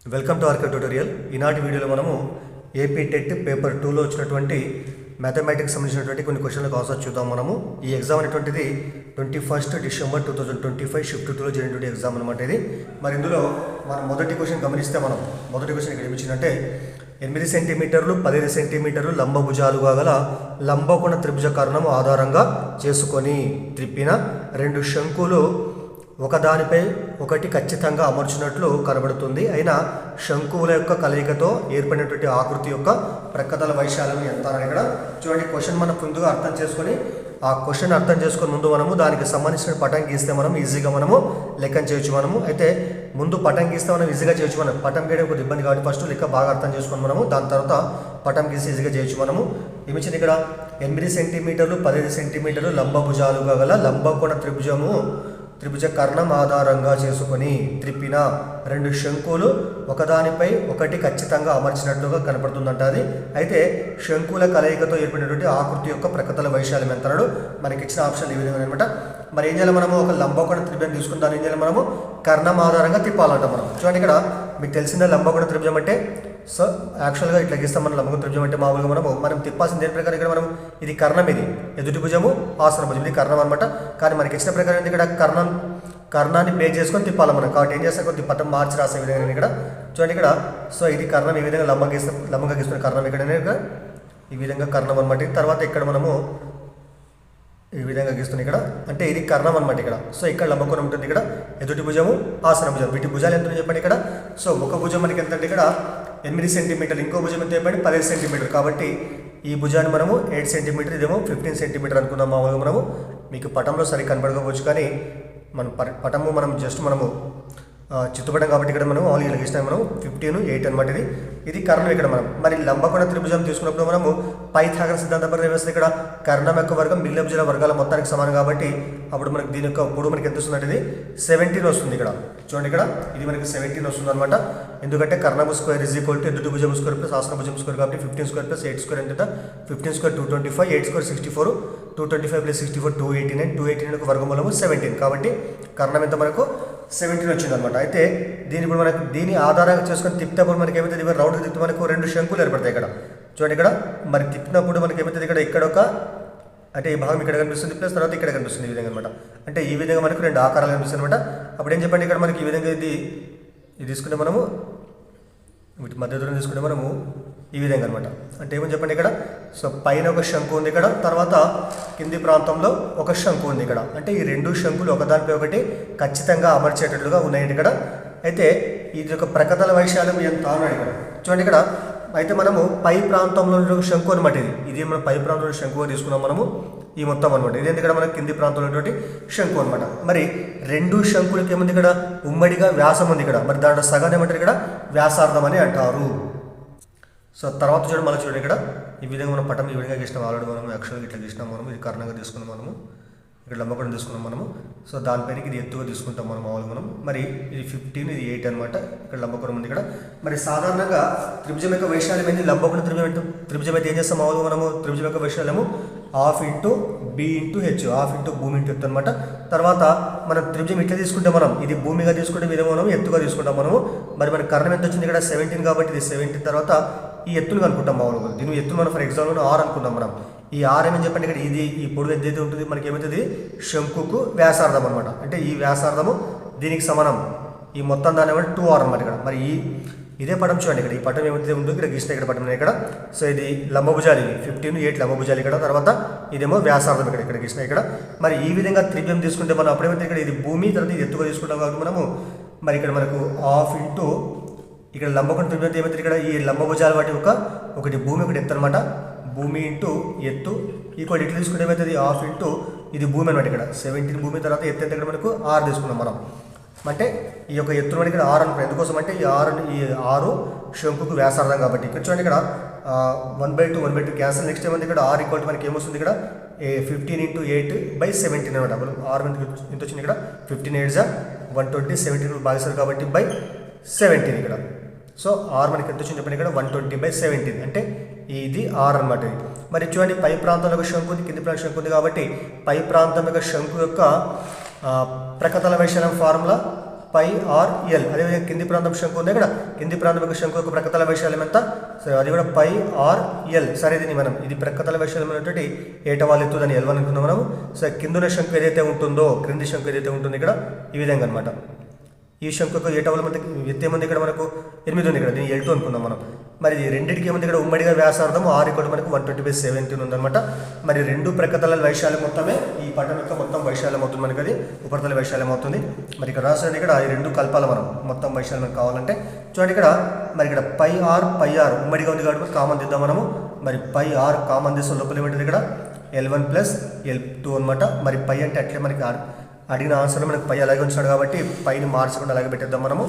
Welcome to RK tutorial. ఈనాటి వీడియోలో మనము ఏపీ టెట్ పేపర్ 2లో వచ్చినటువంటి మ్యాథమెటిక్స్ సంబంధించినటువంటి కొన్ని క్వశ్చన్లకు ఆన్సర్ చూద్దాం. మనము ఈ ఎగ్జామ్ అనేటువంటిది 21 డిసెంబర్ 2025 షిఫ్ట్ 2లో జరిగినటువంటి ఎగ్జామ్ అనమాట ఇది. మరి ఇందులో మనం మొదటి క్వశ్చన్ గమనిస్తే మొదటి క్వశ్చన్ ఇక్కడ ఏమిచ్చిందంటే 8 సెంటీమీటర్లు 15 సెంటీమీటర్లు లంబభుజాలుగా గల లంబకోణ త్రిభుజ కర్ణము ఆధారంగా చేసుకొని త్రిప్పిన రెండు శంకులు ఒకదానిపై ఒకటి ఖచ్చితంగా అమర్చినట్లు కనబడుతుంది. అయినా శంకువుల యొక్క కలయికతో ఏర్పడినటువంటి ఆకృతి యొక్క ప్రక్కతల వైశాల్యం ఎంత అని ఇక్కడ చూడండి. క్వశ్చన్ మనం ముందుగా అర్థం చేసుకొని ఆ క్వశ్చన్ అర్థం చేసుకుని ముందు మనము దానికి సంబంధించిన పటం గీస్తే మనం ఈజీగా మనము లెక్కను చేయొచ్చు. అయితే ముందు పటం గీస్తే మనం ఈజీగా చేయొచ్చు. పటం గీయడం కొద్దిగా ఇబ్బంది కాబట్టి ఫస్ట్ లెక్క బాగా అర్థం చేసుకొని మనము దాని తర్వాత పటం గీసి ఈజీగా చేయొచ్చు. ఏమిచ్చింది ఇక్కడ 8 సెంటీమీటర్లు 15 సెంటీమీటర్లు లంబభుజాలుగా గల లంబకోణ త్రిభుజ కర్ణం ఆధారంగా చేసుకొని త్రిప్పిన రెండు శంకులు ఒకదానిపై ఒకటి ఖచ్చితంగా అమర్చినట్లుగా కనపడుతుందంట అది. అయితే శంకుల కలయికతో ఏర్పడినటువంటి ఆకృతి యొక్క ప్రక్కతల వైశాల్యం ఎంత అన్నాడు. మనకి ఇచ్చిన ఆప్షన్ ఈ విధంగా అనమాట. మరి ఏం చేయాలి, మనము ఒక లంబకోణ త్రిభుజం తీసుకుని దాన్ని ఏం చేయాలి, మనము కర్ణం ఆధారంగా తిప్పాలంట. మనం చూడండి ఇక్కడ మీకు తెలిసిన లంబకోణ త్రిభుజం అంటే సో యాక్చువల్గా ఇట్లా గీస్తాం. మనం లంబకోణ త్రిభుజం అంటే మామూలుగా మనం తిప్పాల్సిన దేని ప్రకారం ఇక్కడ మనం ఇది కర్ణం, ఇది ఎదుటి భుజము ఆసన భుజం, ఇది కర్ణం అనమాట. కానీ మనకి ఇచ్చిన ప్రకారం ఇక్కడ కర్ణాన్ని బేస్ చేసుకొని తిప్పాలి మనం. కాబట్టి ఏం చేస్తాం, కొద్ది పట్టం మార్చి రాసే విధంగా ఇక్కడ చూడండి ఇక్కడ. సో ఇది కర్ణం, ఈ విధంగా లంబంగా గీస్తున్న కర్ణం ఇక్కడ ఈ విధంగా కర్ణం అనమాట. తర్వాత ఇక్కడ మనము ఈ విధంగా గీస్తున్నాం ఇక్కడ, అంటే ఇది కర్ణం అనమాట ఇక్కడ. సో ఇక్కడ లంబకోణం ఉంటుంది, ఇక్కడ ఎదుటి భుజము ఆసన భుజం. వీటి భుజాలు ఎంత చెప్పండి ఇక్కడ. సో ఒక భుజం మనకి ఎంత అంటే ఇక్కడ 8 సెంటీమీటర్లు, ఇంకో భుజం ఎంత చెప్పండి 15 సెంటీమీటర్లు. కాబట్టి ఈ భుజాన్ని మనము 8 సెంటీమీటర్, ఇదేమో 15 సెంటీమీటర్ అనుకుందాం. మామూలుగా మనము మీకు పటంలో సరిగ్గా కనపడకపోవచ్చు, కానీ మన పటము మనం జస్ట్ మనము చిత్తుపడం కాబట్టి ఇక్కడ మనం ఆల్ ఇలా గీస్తాం. మనం 15, 8 అనమాట. ఇది కర్ణం ఇక్కడ మనం. మరి లంబకోణ త్రిభుజం తీసుకున్నప్పుడు మనము పైథాగరస్ సిద్ధాంత ప్రకారం వేస్తే ఇక్కడ కర్ణం యొక్క వర్గం మిగిలిన భుజాల వర్గాల మొత్తానికి సమానం. కాబట్టి అప్పుడు మనకి దీని యొక్క పొడవు మనకి ఎంత వస్తుంది, ఇది 17 వస్తుంది ఇక్కడ. చూడండి ఇక్కడ ఇది మనకి 17 వస్తుంది అనమాట. ఎందుకంటే కర్ణము స్క్వేర్ ఈజ్ ఈక్వల్ టు ఎదుటి భుజం స్క్వేర్ ప్లస్ ఆసన భుజం స్క్వేర్. కాబట్టి 15 స్క్వేర్ ప్లస్ 8 స్క్వేర్ ఎంత, 15 స్క్వేర్ 225, 8 స్క్వేర్ 64, 225 ప్లస్ 64 289, 289 వర్గమూలము 17. కాబట్టి కర్ణం ఎంత మనకు 17 వచ్చింది అనమాట. అయితే దీని ఇప్పుడు మనకు దీని ఆధారంగా చేసుకొని తిప్పినప్పుడు మనకి ఏమవుతుంది, ఇవి రౌండ్కి తిప్పితే మనకు రెండు శంకులు ఏర్పడతాయి ఇక్కడ. చూడండి ఇక్కడ మరి తిప్పినప్పుడు మనకి ఏమవుతుంది, ఇక్కడ ఒక అంటే ఈ భాగం ఇక్కడ కనిపిస్తుంది, ప్లస్ తర్వాత ఇక్కడ కనిపిస్తుంది ఈ విధంగా అనమాట. అంటే ఈ విధంగా మనకు రెండు ఆకారాలు కనిపిస్తుంది అనమాట. అప్పుడు ఏం చెప్పండి, ఇక్కడ మనకి ఈ విధంగా ఇది తీసుకుంటే మనము వీటి మధ్య దూరం తీసుకుంటే మనము ఈ విధంగా అనమాట. అంటే ఏమని చెప్పండి ఇక్కడ. సో పైన ఒక శంకు ఉంది ఇక్కడ, తర్వాత కింది ప్రాంతంలో ఒక శంకు ఉంది ఇక్కడ. అంటే ఈ రెండు శంకులు ఒకదానిపై ఒకటి ఖచ్చితంగా అమర్చేటట్లుగా ఉన్నాయండి ఇక్కడ. అయితే ఇది ఒక ప్రక్కతల వైశాల్యం ఎంత అన్నాడు ఇక్కడ. చూడండి ఇక్కడ అయితే మనము పై ప్రాంతంలో శంకు అనమాట. ఇది మనం పై ప్రాంతంలో శంకుగా తీసుకున్నాం మనము ఈ మొత్తం అనమాట. ఇది ఇక్కడ మనకి కింది ప్రాంతంలో ఉన్నటువంటి శంకు అనమాట. మరి రెండు శంకులకి ఏముంది ఇక్కడ, ఉమ్మడిగా వ్యాసం ఉంది ఇక్కడ. మరి దాంట్లో సగాన్ని ఏమంటారు ఇక్కడ, వ్యాసార్థం అని అంటారు. సో తర్వాత చూడండి ఇక్కడ ఈ విధంగా మనం పటం ఈ విధంగా గీసినాం. ఆల్రెడీ మనం యాక్చువల్గా ఇట్లా గీసినాం. మనం ఇది కర్ణంగా తీసుకున్నాం, మనము ఇక్కడ లంబకోణం తీసుకున్నాం మనము. సో దానిపైన ఇది ఎత్తుగా తీసుకుంటాం మనం మామూలుగా మరి ఇది 15, ఇది 8 అనమాట. ఇక్కడ లంబకోణం ఉంది ఇక్కడ. మరి సాధారణంగా త్రిభుజం యొక్క వైశాల్యం ఏంటి, లంబకోణ త్రిభుజం అయితే ఏం చేస్తాం మామూలుగా మనము త్రిభుజం యొక్క వైశాల్యము ½ into b into h, ½ into భూమి ఇంటూ ఎత్తు అనమాట. తర్వాత మనం త్రిభుజం ఇట్లా తీసుకుంటే మనం ఇది భూమిగా తీసుకుంటే విధంగా మనం ఎత్తుగా తీసుకుంటాం మనము. మరి మన కర్ణం ఎంత వచ్చింది ఇక్కడ 17, కాబట్టి ఇది 17 తర్వాత ఈ ఎత్తును అనుకుంటాం మామూలుగా. దీని ఎత్తును మనం ఫర్ ఎగ్జాంపుల్ R అనుకుంటాం మనం. ఈ R ఏమని చెప్పండి ఇక్కడ, ఇది ఈ పొడవు ఏదైతే ఉంటుంది మనకి ఏమవుతుంది శంకుకు వ్యాసార్థం అనమాట. అంటే ఈ వ్యాసార్థము దీనికి సమానం, ఈ మొత్తం దాని ఏమంటే 2R అనమాట ఇక్కడ. మరి ఇదే పటం చూడండి ఇక్కడ, ఈ పటం ఏమైతే ఉంటుందో ఇక్కడ గీసిన ఇక్కడ పటం ఇక్కడ. సో ఇది లంబభుజాలు, ఇది 15, 8 లంబభుజాలు ఇక్కడ. తర్వాత ఇదేమో వ్యాసార్థం ఇక్కడ గీసిన ఇక్కడ. మరి ఈ విధంగా త్రిభుజం తీసుకుంటే మనం అప్పుడేమైతే ఇక్కడ ఇది భూమి, తర్వాత ఇది ఎత్తుగా తీసుకుంటాం కాబట్టి మనము మరి ఇక్కడ మనకు ½ ఇంటూ ఇక్కడ లంబకోణ త్రిభుజం ఏమైతే ఇక్కడ ఈ లంబభుజాలు వాటి ఒకటి భూమి ఒకటి ఎత్తు అనమాట. భూమి ఇంటూ ఎత్తు ఈక్వల్ ఇట్లా తీసుకుంటే ఏమవుతుంది ½ ఇంటూ ఇది భూమి అనమాట. ఇక్కడ 17 భూమి, తర్వాత ఎత్తు ఎంత ఇక్కడ మనకు R తీసుకున్నాం మనం. అంటే ఈ యొక్క ఎత్తును మనకి ఇక్కడ R అనుకున్నాం. ఎందుకోసం అంటే ఈ 6 శంకుకు వ్యాసార్థం కాబట్టి. ఇక్కడ చూడండి ఇక్కడ 1/2 క్యాన్సల్. నెక్స్ట్ ఏమైంది ఇక్కడ R ఈక్వల్ మనకి ఏమొస్తుంది ఇక్కడ 15 ఇంటూ 8/17 అనమాట. మనం R ఎంత వచ్చింది ఇక్కడ 15 8 120, 17 భాగిస్తారు కాబట్టి /17 ఇక్కడ. సో R మనకి ఎంత వచ్చింది చెప్పండి ఇక్కడ 120/17, అంటే ఇది R అనమాట. మరి చూడండి పై ప్రాంతంలో ఒక శంకు ఉంది, కింది ప్రాంతం శంకు ఉంది. కాబట్టి పై ప్రాంతం యొక్క శంకు యొక్క ప్రక్కతల వైశాల్యం ఫార్ములా పై ఆర్ ఎల్. అదేవిధంగా కింది ప్రాంతం శంకు ఉంది ఇక్కడ, కింది ప్రాంతం యొక్క శంకు యొక్క ప్రక్కతల వైశాల్యం ఎంత? సో అది కూడా పై ఆర్ ఎల్. సరే దీన్ని మనం ఇది ప్రక్కతల వైశాల్యం అనేటువంటి ఏటవాలు ఎత్తు దాన్ని L1 అనుకుందాం మనం. సో కిందున్న శంకు ఏదైతే ఉంటుందో, క్రింది శంకు ఏదైతే ఉంటుందో ఇక్కడ ఈ విధంగా అనమాట. ఈ శంకు యొక్క ఏటవాలు మనకి ఎత్తు ఏముంది ఇక్కడ మనకు 8 ఉంది ఇక్కడ, దీన్ని L2 అనుకుందాం మనం. మరి రెండింటికి ఏముంది ఇక్కడ ఉమ్మడిగా వ్యాసార్థం R ఇక్కడ మనకు 120/17 ఉందన్నమాట. మరి రెండు ప్రక్కతల వైశాల్యం మొత్తమే ఈ పటం యొక్క మొత్తం వైశాల్యం అవుతుంది మనకి, అది ఉపరితల వైశాల్యం అవుతుంది. మరి ఇక్కడ రాసిన ఇక్కడ ఈ రెండు కలపాలి మనం మొత్తం వైశాల్యం మనకు కావాలంటే. చూడండి ఇక్కడ మరి ఇక్కడ పై ఆర్ ఉమ్మడిగా ఉంది కాబట్టి కామన్ తీద్దాం మనము. మరి పై ఆర్ కామన్ తీస్తే లోపల ఏమిటి ఇక్కడ L1 + L2 అనమాట. మరి పై అంటే అట్లే మనకి అడిగిన ఆన్సర్ మనకి పై అలాగే ఉంచాడు కాబట్టి పైని మార్చకుండా అలాగే పెట్టేద్దాం మనము.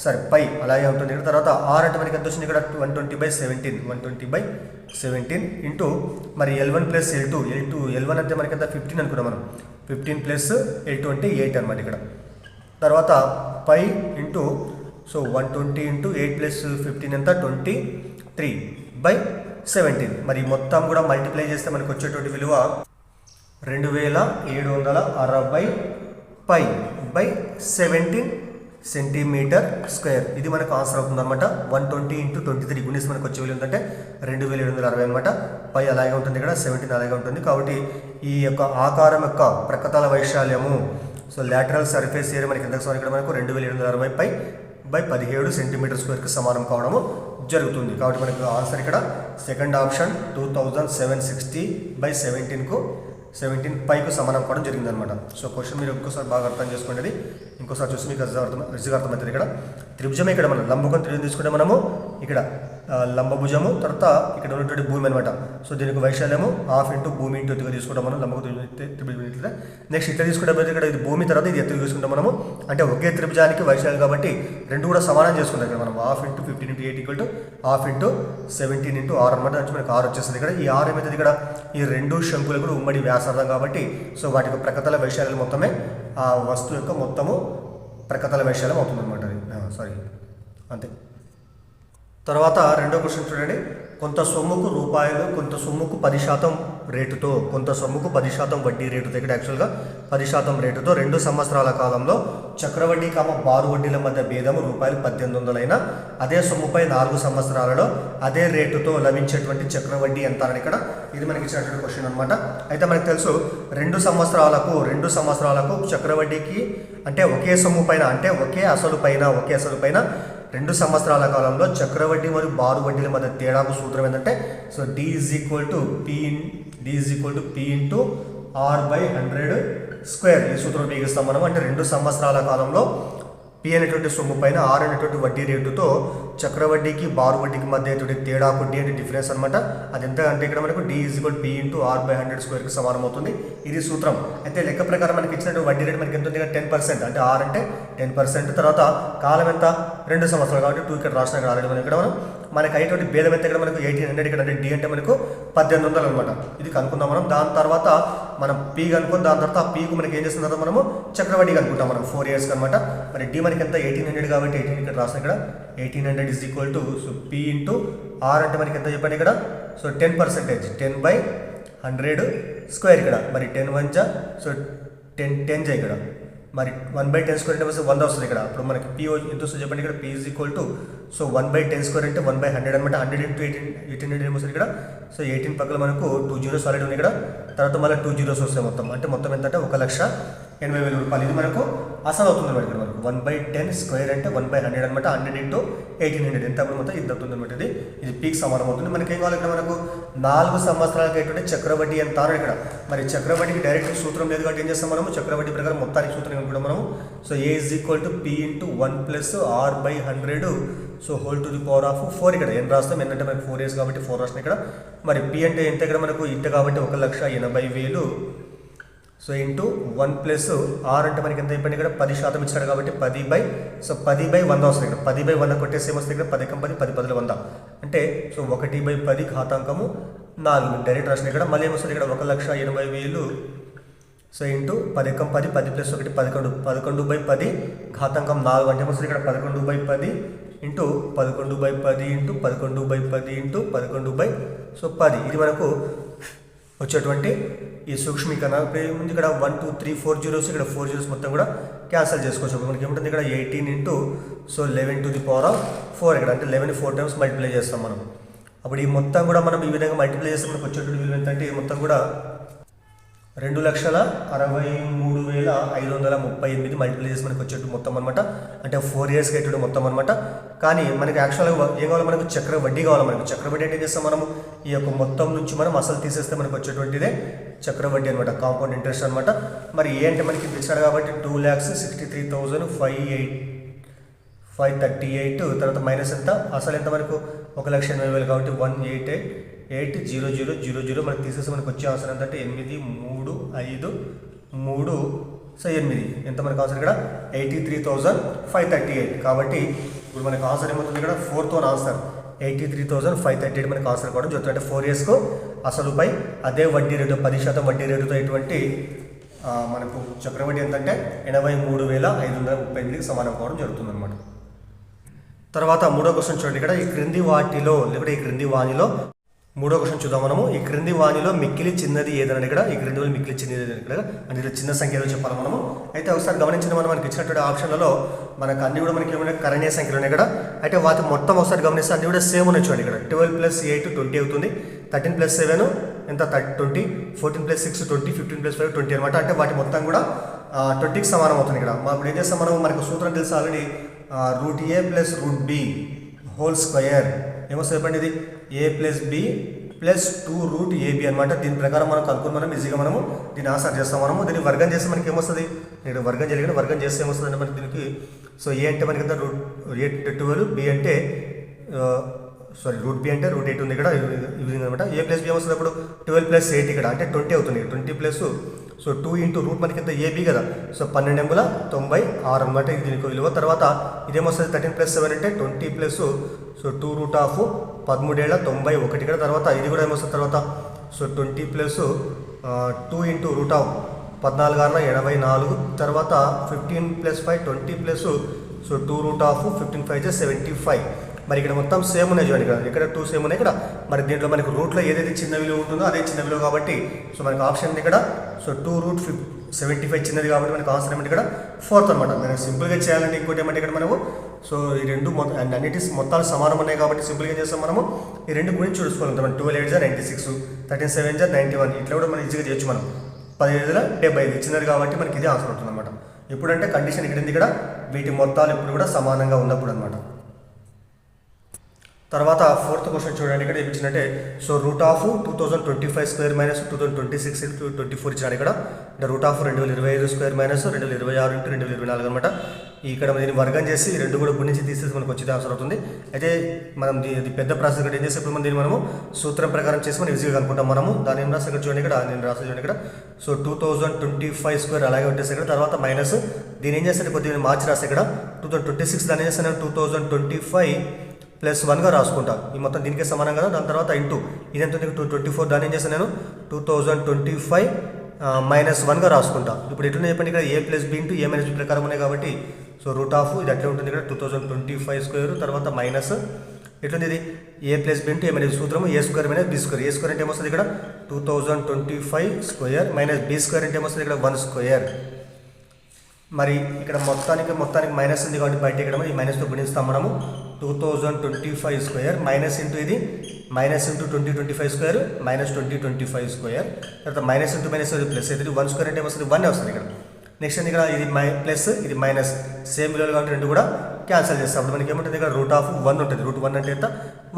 సరే పై అలాగే ఉంటుంది ఇక్కడ. తర్వాత ఆర్ అంటే మనకి ఎంత వచ్చింది ఇక్కడ 120/17 ఇంటూ మరి L1 + L2. L1 అంటే మనకి ఎంత 15 అనుకున్నాం మనం. 15 + L2 అంటే 8 అనమాట ఇక్కడ. తర్వాత పై ఇంటూ సో 120 × 8 + 15 ఎంత 23/17. మరి మొత్తం కూడా మల్టిప్లై చేస్తే మనకు వచ్చేటువంటి విలువ 2760π/17 సెంటీమీటర్ స్క్వేర్. ఇది మనకు ఆన్సర్ అవుతుంది అనమాట. 120 × 23 గుణిస్తే మనకు వచ్చే విలువ ఏంటంటే 2760 అనమాట. పై అలాగే ఉంటుంది ఇక్కడ, 17 అలాగే ఉంటుంది. కాబట్టి ఈ యొక్క ఆకారం యొక్క ప్రక్కతల వైశాల్యము సో లాటరల్ సర్ఫేస్ ఏరియా మనకి ఎంత ఇక్కడ మనకు 2760π/17 సెంటీమీటర్ స్క్వేర్కి సమానం కావడము జరుగుతుంది. కాబట్టి మనకు ఆన్సర్ ఇక్కడ సెకండ్ ఆప్షన్ 2760/17కు 17 పైకు సమానం కావడం జరిగిందనమాట. సో క్వశ్చన్ మీరు ఇంకోసారి బాగా అర్థం చేసుకోండి, ఇంకోసారి చూసి మీకు ఈజీగా అర్థమవుతుంది. ఇక్కడ త్రిభుజమే ఇక్కడ మనం లంబకోణ త్రిభుజం తీసుకుంటే మనము ఇక్కడ లంబభుజము, తర్వాత ఇక్కడ ఉన్నటువంటి భూమి అనమాట. సో దీనికి వైశాల్యము 1/2 × భూమి ఇంటూ ఎత్తుగా తీసుకుంటాం మనం లంబకోణ త్రిభుజం. నెక్స్ట్ ఇట్లా తీసుకుంటే ఇక్కడ ఇది భూమి, తర్వాత ఇది ఎత్తుగా తీసుకుంటాం మనము. అంటే ఒకే త్రిభుజానికి వైశాల్యం కాబట్టి రెండు కూడా సమానం చేసుకుంటాం ఇక్కడ మనం. 1/2 × 15 × 8 = 1/2 × 17 × R అనమాట. అంటే మనకి R వచ్చేస్తుంది ఇక్కడ. ఈ R ఏమైతుంది ఇక్కడ ఈ రెండు శంకులు కూడా ఉమ్మడి వ్యాసార్థం కాబట్టి సో వాటి యొక్క ప్రక్కతల వైశాల్యం మొత్తమే ఆ వస్తువు యొక్క మొత్తము ప్రక్కతల వైశాల్యం అవుతుంది అనమాట. అది అంతే. తర్వాత రెండో క్వశ్చన్ చూడండి. కొంత సొమ్ముకు రూపాయలు, కొంత సొమ్ముకు 10% రేటుతో, కొంత సొమ్ముకు 10% వడ్డీ రేటుతో, ఇక్కడ యాక్చువల్గా 10% రేటుతో 2 సంవత్సరాల కాలంలో చక్రవడ్డీ బారు వడ్డీల మధ్య భేదము ₹1800 అయినా అదే సొమ్ముపై 4 సంవత్సరాలలో అదే రేటుతో లభించేటువంటి చక్రవడ్డీ ఎంత అని ఇక్కడ ఇది మనకి ఇచ్చినటువంటి క్వశ్చన్ అనమాట. అయితే మనకు తెలుసు 2 సంవత్సరాలకు చక్రవడ్డీకి అంటే ఒకే సొమ్ము పైన అంటే ఒకే అసలు పైన 2 సంవత్సరాల కాలంలో చక్రవడ్డీ మరియు బారు వడ్డీల మధ్య తేడాకు సూత్రం ఏంటంటే so D = P × R/100 square. ఈ సూత్రం ఉపయోగిస్తాం మనం. అంటే 2 సంవత్సరాల కాలంలో P అనేటువంటి సొమ్ము పైన R అనేటువంటి వడ్డీ రేటుతో చక్రవడ్డీకి బారు వడ్డీకి మధ్య తేడాకు D అంటే డిఫరెన్స్ అనమాట. అది ఎంత అంటే ఇక్కడ మనకు D = P × R/100 స్క్వేర్కి సమానం అవుతుంది. ఇది సూత్రం. అయితే లెక్క ప్రకారం మనకి ఇచ్చినటువంటి వడ్డీ రేటు మనకి ఎంత ఉంది 10%. అంటే R అంటే 10%. తర్వాత కాలం ఎంత 2 సంవత్సరాలు కాబట్టి 2 ఇక్కడ రాసిన ఆల్రెడీ మనం ఇక్కడ మనకి అయ్యేటువంటి భేదం ఎంత ఇక్కడ మనకు 1800 ఇక్కడ అంటే D అంటే మనకు 1800 అనమాట. ఇది కనుక్కుందాం మనం. దాని తర్వాత మనం P కనుక్కొని దాని తర్వాత Pకు మనకి ఏం చేస్తున్న తర్వాత మనము చక్రవడ్డీ కనుక్కుంటాం మనం 4 years అనమాట. మరి D మనకి ఎంత 1800 కాబట్టి 18 ఇక్కడ రాసిన ఇక్కడ 1800 = సో P × R అంటే మనకి ఎంత చెప్పండి ఇక్కడ సో 10%, 10/100 స్క్వేర్ ఇక్కడ. మరి 10 × 1 సో 10 ఇక్కడ మరి 1/10 స్క్వేర్ అంటే 100 వస్తుంది ఇక్కడ. అప్పుడు మనకి P ఎంత వస్తుంది చెప్పండి ఇక్కడ P = సో 1/10 స్క్వేర్ అంటే 1/100 అనమాట. 100 × 1800 ఏమొస్తుంది ఇక్కడ సో 18 పక్కన మనకు 2 zeros ఆల్రెడీ ఉంది ఇక్కడ. తర్వాత మళ్ళీ 2 zeros వస్తాయి మొత్తం. అంటే మొత్తం ఎంత అంటే 1,80,000 రూపాయలు. ఇది మనకు అసలు అవుతుంది అనమాట ఇక్కడ మనకు 1/10 స్క్వేర్ అంటే 1/100 అనమాట. 100 × 1800 ఎంత అప్పుడు మొత్తం ఇది అవుతుంది అనమాట. ఇది Pకి సమానం అవుతుంది. మనకి ఏం కావాలి ఇక్కడ మనకు 4 సంవత్సరాలకి ఏంటంటే చక్రవడ్డీ ఎంత అని ఇక్కడ. మరి చక్రవడ్డీకి డైరెక్ట్ సూత్రం లేదు కాబట్టి ఏం చేస్తాం మనము చక్రవడ్డీ ప్రకారం మొత్తానికి సూత్రం కనుక్కుంటాం మనము. So A = P × 1 + R/100 so ⁴ ఇక్కడ n రాస్తాం. ఏంటంటే మనకి 4 years కాబట్టి 4 రాస్తాం ఇక్కడ. మరి P అంటే ఎంత ఇక్కడ మనకు ఇంట కాబట్టి 1,80,000 సో ఇంటూ 1 + R అంటే మనకి ఎంత చెప్పండి ఇక్కడ 10% ఇచ్చాడు కాబట్టి 10/100 వస్తుంది ఇక్కడ. 10/100 కొట్టేసి ఏమొస్తుంది ఇక్కడ 10 × 10 10 × 100 అంటే సో 1/10 ఘాతాంకము 4 డైరెక్ట్ రాసిన ఇక్కడ. మళ్ళీ ఏమొస్తుంది ఇక్కడ 1,80,000 సో ఇంటూ 10 × 10 10 + 1 11 11/10 ఘాతాంకం 4 అంటే ఏమొస్తుంది ఇక్కడ 11/10 ఇంటూ 11/10 ఇంటూ 11/10 ఇంటూ 11/10. ఇది మనకు వచ్చేటువంటి ఈ సూక్ష్మీకరణ ముందు ఇక్కడ 1 2 3 4 zeros ఇక్కడ 4 zeros మొత్తం కూడా క్యాన్సిల్ చేసుకోవచ్చు. ఇప్పుడు మనకి ఏముంటుంది ఇక్కడ 18 into 11 to the power of 4 ఇక్కడ అంటే 11 4 టైమ్స్ మల్టిప్లై చేస్తాం మనం. అప్పుడు ఈ మొత్తం కూడా మనం ఈ విధంగా మల్టిప్లై చేస్తే మనకు వచ్చేటువంటి విలువ ఏంటంటే ఈ మొత్తం కూడా 2,63,538 మల్టిప్లై చేసి మనకు వచ్చేట్టు మొత్తం అనమాట. అంటే 4 yearsకి అయ్యేటువంటి మొత్తం అనమాట. కానీ మనకి యాక్చువల్గా ఏం కావాలి, మనకు చక్రవడ్డీ కావాలి. మనకు చక్రవడ్డీ అంటే ఏం చేస్తాం మనము, ఈ యొక్క మొత్తం నుంచి మనం అసలు తీసేస్తే మనకు వచ్చేటువంటిదే చక్రవడ్డీ అనమాట, కాంపౌండ్ ఇంట్రెస్ట్ అనమాట. మరి ఏంటి మనకి ఇచ్చాడు కాబట్టి 2,63,538 తర్వాత మైనస్ ఎంత, అసలు ఎంత మనకు 1,80,000 కాబట్టి 188,800,00 మనకు తీసేసి మనకు వచ్చే ఆన్సర్ ఏంటంటే 8,3,5,3,8 ఎంత మనకు ఆన్సర్ ఇక్కడ 83,538. కాబట్టి ఇప్పుడు మనకు ఆన్సర్ ఏమవుతుంది ఇక్కడ 4th ఆన్సర్ 83,538 మనకు ఆన్సర్ కూడా చెప్తుంది. అంటే 4 yearsకు అసలుపై అదే వడ్డీ రేటు 10% వడ్డీ రేటుతో ఇటువంటి మనకు చక్రవడ్డీ ఎంతంటే 83,538కి సమానం కావడం జరుగుతుంది అనమాట. తర్వాత మూడో క్వశ్చన్ చూడండి. ఇక్కడ ఈ క్రింది వాటిలో లేకపోతే ఈ క్రింది వాణిలో మూడో క్వశ్చన్ చూద్దాం మనము. ఈ క్రింది వాణిలో మిక్కిలి చిన్నది ఏదని ఇక్కడ ఈ క్రింది వాణి మిక్కిలి చిన్నది ఏదని ఇక్కడ అంటే ఇలా చిన్న సంఖ్యలో చెప్పాలి మనము. అయితే ఒకసారి గమనించిన మనకి ఇచ్చినటువంటి ఆప్షన్లలో మనకు అన్ని కూడా మనకి ఏమైనా కరణీయ సంఖ్యలు ఉన్నాయి ఇక్కడ. అయితే వాటి మొత్తం ఒకసారి గమనిస్తే అన్ని కూడా సేమ్ ఉన్నాయి చూడండి. ఇక్కడ 12 + 8 20 అవుతుంది, 13 + 7 ఎంత 20, 14 + 6 20, 15 + 5 20 అనమాట. అంటే వాటి మొత్తం కూడా 20కి సమానం అవుతుంది. ఇక్కడ ఇప్పుడు ఏం చేస్తాం మనం, మనకు సూత్రం తెలుసు already, √a + √b whole square ఏమొస్తుంది చెప్పండి, ఇది a + b + 2√ab అనమాట. దీని ప్రకారం మనం కనుక్కొని మనం ఈజీగా మనము దీన్ని ఆన్సర్ చేస్తాం. మనము దీన్ని వర్గం చేస్తే మనకి ఏమొస్తుంది, ఇక్కడ వర్గం జరిగిన వర్గం చేస్తే ఏమొస్తుంది అంటే మనకి దీనికి ఏ అంటే మనకి ఎంత √12, b అంటే √b అంటే √8 ఉంది ఇక్కడ ఈ విధంగా అనమాట. a + b ఏమొస్తుంది అప్పుడు 12 + 8 ఇక్కడ అంటే 20 అవుతుంది. 20 + 2 ఇంటూ రూట్ మనకి ఎంత ab కదా, 1296 అనమాట ఇది దీనికి విలువ. తర్వాత ఇదేమొస్తుంది 13 + 7 అంటే 20 + 2√1391 ఇక్కడ. తర్వాత ఇది కూడా ఏమొస్తుంది తర్వాత 20 + 2 ఇంటూ √14/84 తర్వాత 15 + 5 20 + 2√15/5 మరి ఇక్కడ మొత్తం సేమ్ ఉన్నాయి చూడండి. ఇక్కడ 2 సేమ్ ఉన్నాయి ఇక్కడ. మరి దీంట్లో మనకు రూట్లో ఏదైతే చిన్న విలువ ఉంటుందో అదే చిన్న విలువ కాబట్టి మనకు ఆప్షన్ ఇక్కడ 2√75 చిన్నది కాబట్టి మనకు ఆన్సర్ ఏమంటే ఇక్కడ 4th అనమాట. మనం సింపుల్గా చేయాలంటే ఇంకోటి ఏమంటే ఇక్కడ మనము ఈ రెండు అన్నిటి మొత్తాలు సమానం ఉన్నాయి కాబట్టి సింపుల్గా చేస్తాం మనము ఈ రెండు గురించి చూసుకోగలుగుతాం. 12 8 96, 13 7 91 ఇట్లా కూడా మనం ఈజీగా చేయొచ్చు. మనం 15 75 చిన్నది కాబట్టి మనకి ఇదే ఆన్సర్ ఉంటుంది అనమాట. ఎప్పుడంటే కండిషన్ ఇక్కడ ఉంది, ఇక్కడ వీటి మొత్తాలు ఇప్పుడు కూడా సమానంగా ఉన్నప్పుడు అనమాట. తర్వాత 4th క్వశ్చన్ చూడండి. ఇక్కడ ఏమిచ్చిందంటే √2025² - 2026/24 ఇచ్చినాడు ఇక్కడ. అంటే √2025² - 2026/2024 అనమాట. ఇక్కడ దీన్ని వర్గం చేసి రెండు కూడా గుణించి తీసేసి మనకు వచ్చేది ఆన్సర్ అవుతుంది. అయితే మనం ఇది పెద్ద ప్రాసెస్ ఇక్కడ ఏం చేస్తే ఇప్పుడు మనం దీన్ని మనము సూత్రం ప్రకారం చేసి మనం ఈజీగా కనుక్కుంటాం మనము. దాని ఏం రాసి ఇక్కడ చూడండి, ఇక్కడ నేను రాసి చూడండి ఇక్కడ 2025² అలాగే వచ్చేసి ఇక్కడ. తర్వాత మైనస్ దీని ఏం చేస్తే కొద్దిగా మార్చి రాస్తే ఇక్కడ 2026 దాని ఏం చేస్తాను 2025 + 1గా రాసుకుంటా. ఈ మొత్తం దీనికే సమానం కదా. దాని తర్వాత ఇంటూ ఇదెంత 224 దాన్ని ఏం చేస్తాను నేను 2025 - 1గా రాసుకుంటా. ఇప్పుడు ఎట్లా చెప్పండి, ఇక్కడ a + b into a - b ప్రకారం ఉన్నాయి కాబట్టి √, ఇది అట్లే ఉంటుంది ఇక్కడ 2025² తర్వాత మైనస్ ఎట్లుంది ఇది a + b into a - b సూత్రము a² - b². a² అంటే ఏమొస్తుంది ఇక్కడ 2025² - b² అంటే ఏమొస్తుంది ఇక్కడ 1². మరి ఇక్కడ మొత్తానికి మైనస్ ఉంది కాబట్టి బయట ఇక్కడ ఈ మైనస్తో గుణిస్తాం మనము. 2025² మైనస్ ఇంటూ ఇది మైనస్ ఇంటూ 2025² - 2025². తర్వాత మైనస్ ఇంటూ మైనస్ ప్లస్ అయితే 1² అంటే ఏమొస్తుంది 1 వస్తుంది ఇక్కడ. నెక్స్ట్ ఇక్కడ ఇది ప్లస్ ఇది మైనస్ సేమ్ విలువలు కాబట్టి రెండు కూడా క్యాన్సిల్ చేస్తాం. అప్పుడు మనకి ఏముంటుంది ఇక్కడ √1 ఉంటుంది. √1 అంటే ఎంత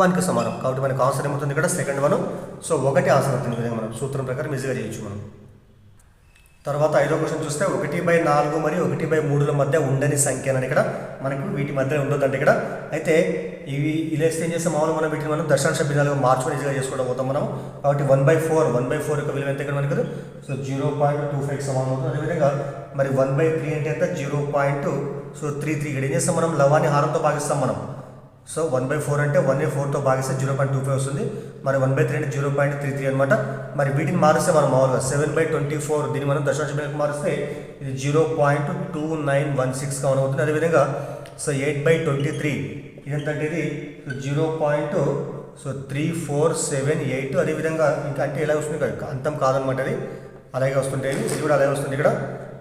1కి సమానం కాబట్టి మనకు ఆన్సర్ ఏమవుతుంది ఇక్కడ సెకండ్ 1. సో 1 ఆన్సర్ అవుతుంది. విధంగా మనం సూత్రం ప్రకారం ఈజీగా చేయొచ్చు మనం. తర్వాత 5వ క్వశ్చన్ చూస్తే 1/4 మరియు 1/3 మధ్య ఉండని సంఖ్య అని ఇక్కడ మనకు వీటి మధ్య ఉండొద్దంటే ఇక్కడ. అయితే ఇవి ఇలా ఏం చేస్తే మామూలుగా మనం వీటిని మనం దశాంశ భిన్నాలుగా మార్చుకొని ఈజీగా చేసుకోవడం పోతాం మనం. కాబట్టి 1/4 యొక్క విలువ ఎంత ఇక్కడ మనకు 0.25కి సమానం అవుతుంది. అదేవిధంగా మరి 1/3 అంటే ఎంత 0.33 ఇక్కడ ఏం చేస్తాం మనం లవాన్ని హారంతో భాగిస్తాం మనం. సో 1/4 అంటే 1ని 4తో భాగిస్తే 0.25 వస్తుంది. మరి 1/3 అంటే 0.33 అనమాట. మరి వీటిని మారిస్తే మనం మామూలుగా 7/24 దీన్ని మనం దశాంశ భిన్నాలకు మారిస్తే ఇది 0.2916 కావడం అవుతుంది. అదేవిధంగా 8/23 ఇదంటే ఇది 0.3478. అదేవిధంగా ఇంకా అంటే ఎలా వస్తుంది అంతం కాదనమాట, అది అలాగే వస్తుంటాయి. ఇది కూడా అలాగే వస్తుంది ఇక్కడ